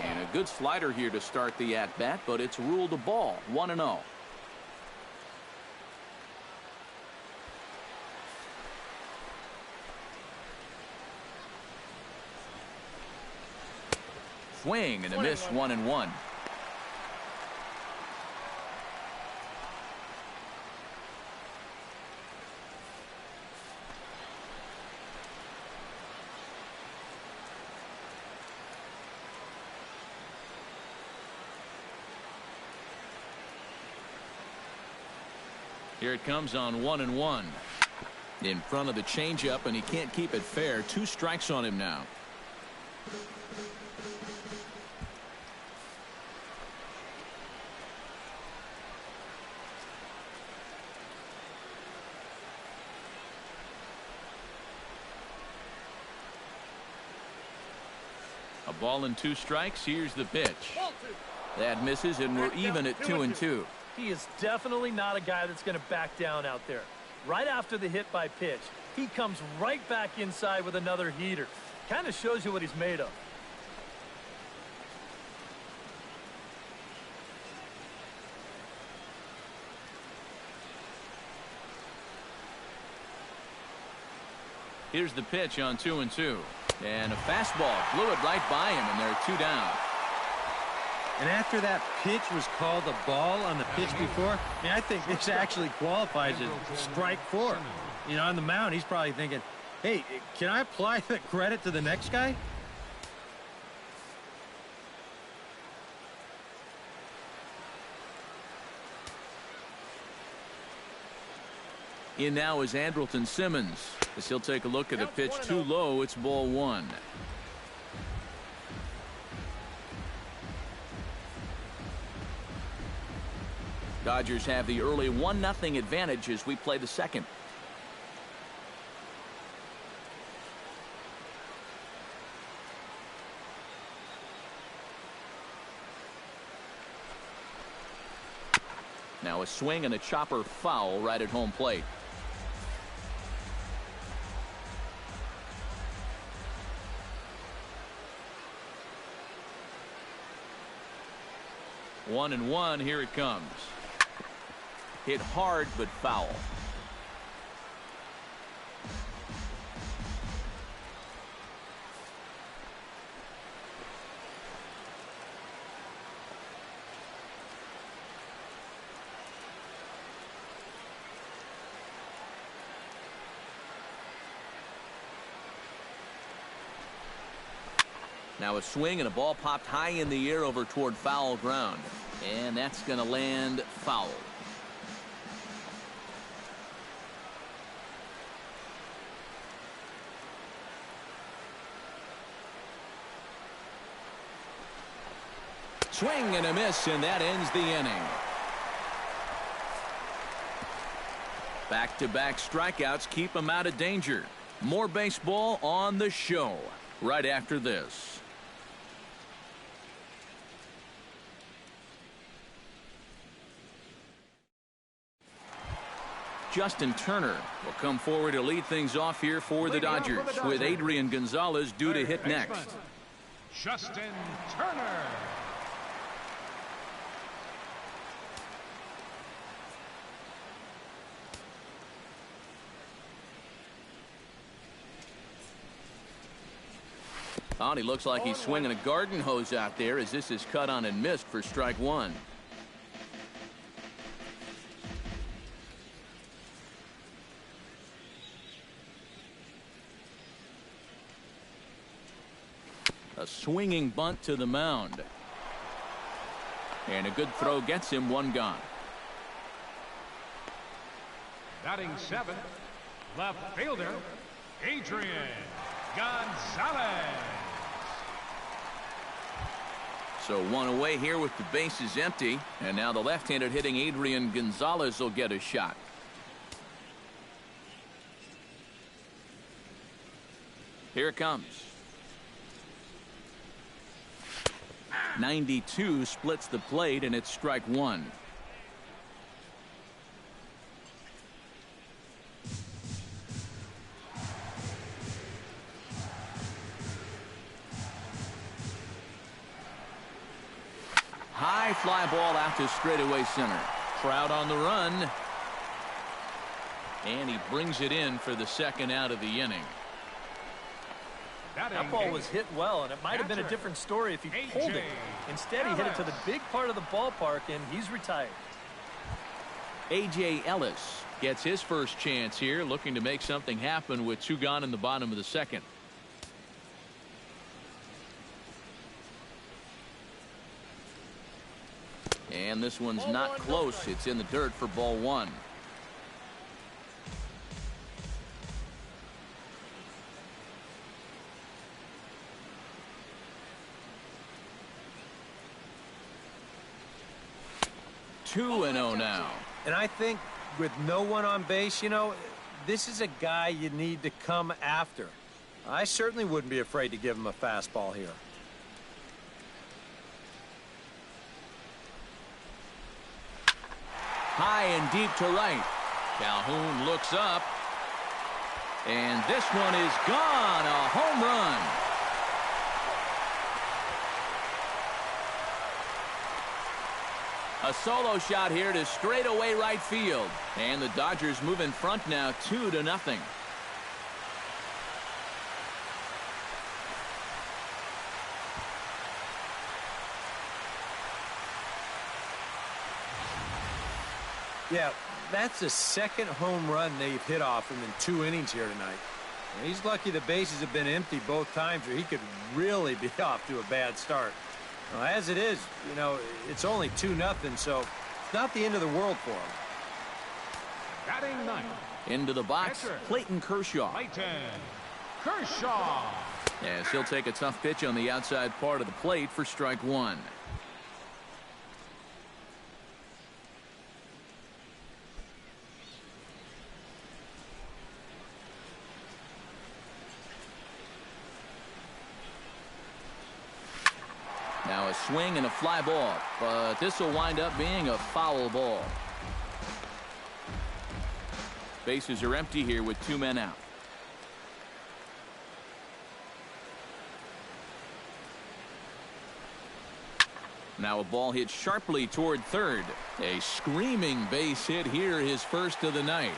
And a good slider here to start the at-bat, but it's ruled a ball, 1-0. Swing and a miss, 1-1. Here it comes on 1-1. In front of the changeup, and he can't keep it fair. 2 strikes on him now. A ball and 2 strikes. Here's the pitch. That misses, and we're even at 2-2. He is definitely not a guy that's going to back down out there. Right after the hit by pitch, he comes right back inside with another heater. Kind of shows you what he's made of. Here's the pitch on 2-2. And a fastball blew it right by him, and they're 2 down. And after that pitch was called a ball on the pitch before, I think this actually qualifies as strike 4. You know, on the mound, he's probably thinking, hey, can I apply the credit to the next guy? In now is Andrelton Simmons. As he'll take a look at a pitch too low. It's ball 1. Dodgers have the early 1-0 advantage as we play the second. Now a swing and a chopper foul right at home plate. One and one. Here it comes. Hit hard but foul. Now a swing and a ball popped high in the air over toward foul ground. And that's going to land foul. Swing and a miss, and that ends the inning. Back-to-back strikeouts keep him out of danger. More baseball on the show right after this. Justin Turner will come forward to lead things off here for the Dodgers, with Adrian Gonzalez due to hit next. Justin Turner. Oh, he looks like he's swinging a garden hose out there as this is cut on and missed for strike 1. A swinging bunt to the mound. And a good throw gets him one gone. Batting 7th, left fielder, Adrian Gonzalez. So one away here with the bases empty. And now the left-handed hitting Adrian Gonzalez will get a shot. Here it comes. 92 splits the plate, and it's strike 1. High fly ball out to straightaway center. Crowd on the run. And he brings it in for the second out of the inning. That ball was hit well, and it might have been a different story if he pulled it. Instead, he hit it to the big part of the ballpark, and he's retired. A.J. Ellis gets his first chance here, looking to make something happen with 2 gone in the bottom of the second. And this one's not close. It's in the dirt for ball 1. 2-0 now. And I think with no one on base, this is a guy you need to come after. I certainly wouldn't be afraid to give him a fastball here. High and deep to right. Calhoun looks up. And this one is gone. A home run. A solo shot here to straightaway right field. And the Dodgers move in front now 2-0. Yeah, that's the second home run they've hit off him in 2 innings here tonight. And he's lucky the bases have been empty both times, or he could really be off to a bad start. Well, as it is, it's only 2-0, so it's not the end of the world for him. Batting ninth. Into the box, Clayton Kershaw. Clayton Kershaw. Yes, he'll take a tough pitch on the outside part of the plate for strike one. Now a swing and a fly ball, but this will wind up being a foul ball. Bases are empty here with 2 men out. Now a ball hit sharply toward third. A screaming base hit here, his first of the night.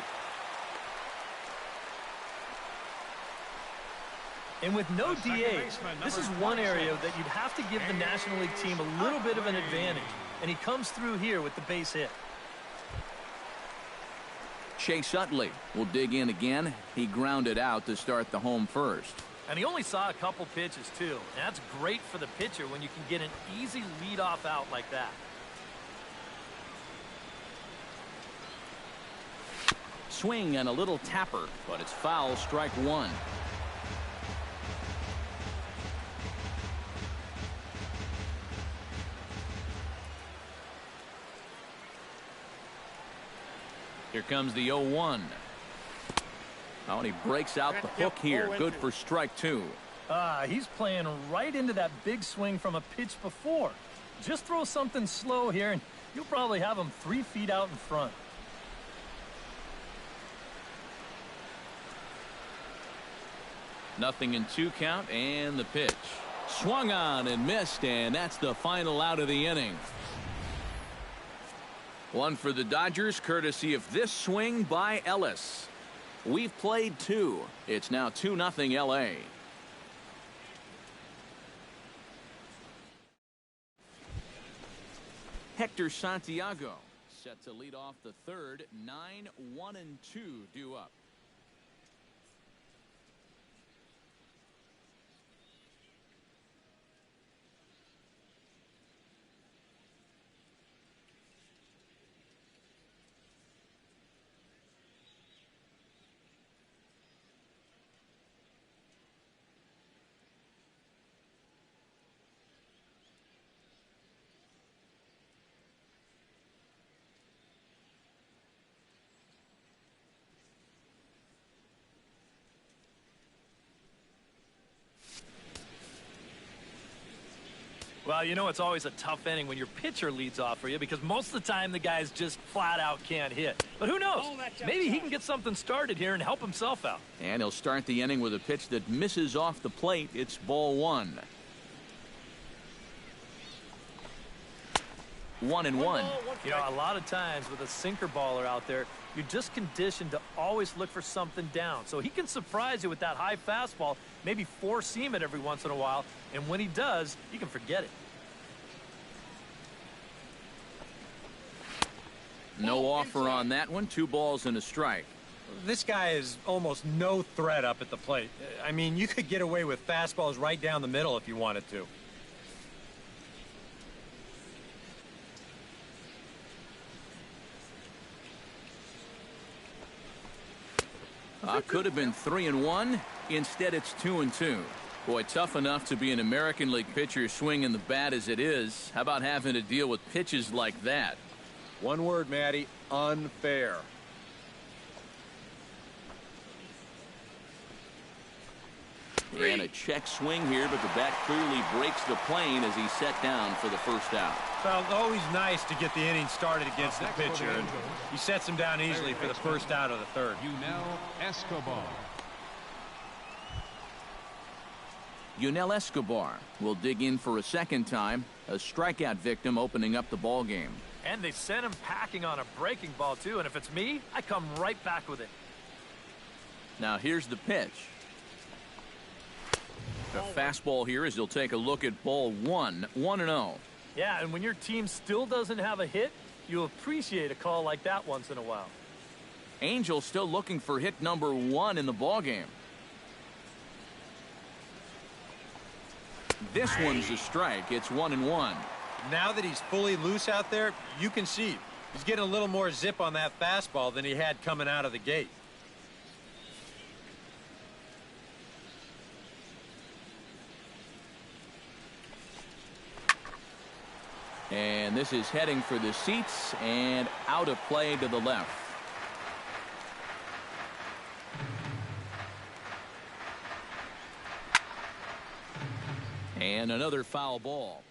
And with no DH, this is one area that you'd have to give the National League team a little bit of an advantage. And he comes through here with the base hit. Chase Utley will dig in again. He grounded out to start the home first. And he only saw a couple pitches, too. And that's great for the pitcher when you can get an easy leadoff out like that. Swing and a little tapper, but it's foul, strike one. Here comes the 0-1. Oh, and he breaks out the hook here. Good for strike two. He's playing right into that big swing from a pitch before. Just throw something slow here, and you'll probably have him 3 feet out in front. Nothing in 2 count, and the pitch. Swung on and missed, and that's the final out of the inning. One for the Dodgers, courtesy of this swing by Ellis. We've played 2. It's now 2-0 L.A. Hector Santiago set to lead off the third. 9-1-2 due up. Well, it's always a tough inning when your pitcher leads off for you because most of the time the guys just flat out can't hit. But who knows? Maybe he can get something started here and help himself out. And he'll start the inning with a pitch that misses off the plate. It's ball 1. 1-1. A lot of times with a sinker baller out there, you're just conditioned to always look for something down. So he can surprise you with that high fastball, maybe four-seam it every once in a while, and when he does, you can forget it. No offer on that one. 2 balls and a strike. This guy is almost no threat up at the plate. I mean, you could get away with fastballs right down the middle if you wanted to. Could have been 3-1. Instead, it's 2-2. Boy, tough enough to be an American League pitcher swinging the bat as it is. How about having to deal with pitches like that? One word, Matty, unfair. And a check swing here, but the bat clearly breaks the plane as he's set down for the first out. Well, always nice to get the inning started against the pitcher, and he sets him down easily for the first out of the third. Yunel Escobar will dig in for a second time. A strikeout victim opening up the ball game. And they sent him packing on a breaking ball, too. And if it's me, I come right back with it. Now here's the pitch. A fastball here as he'll take a look at ball one. 1-0. Yeah, and when your team still doesn't have a hit, you appreciate a call like that once in a while. Angels still looking for hit number 1 in the ball game. This one's a strike. It's 1-1. Now that he's fully loose out there, you can see he's getting a little more zip on that fastball than he had coming out of the gate. And this is heading for the seats and out of play to the left. And another foul ball.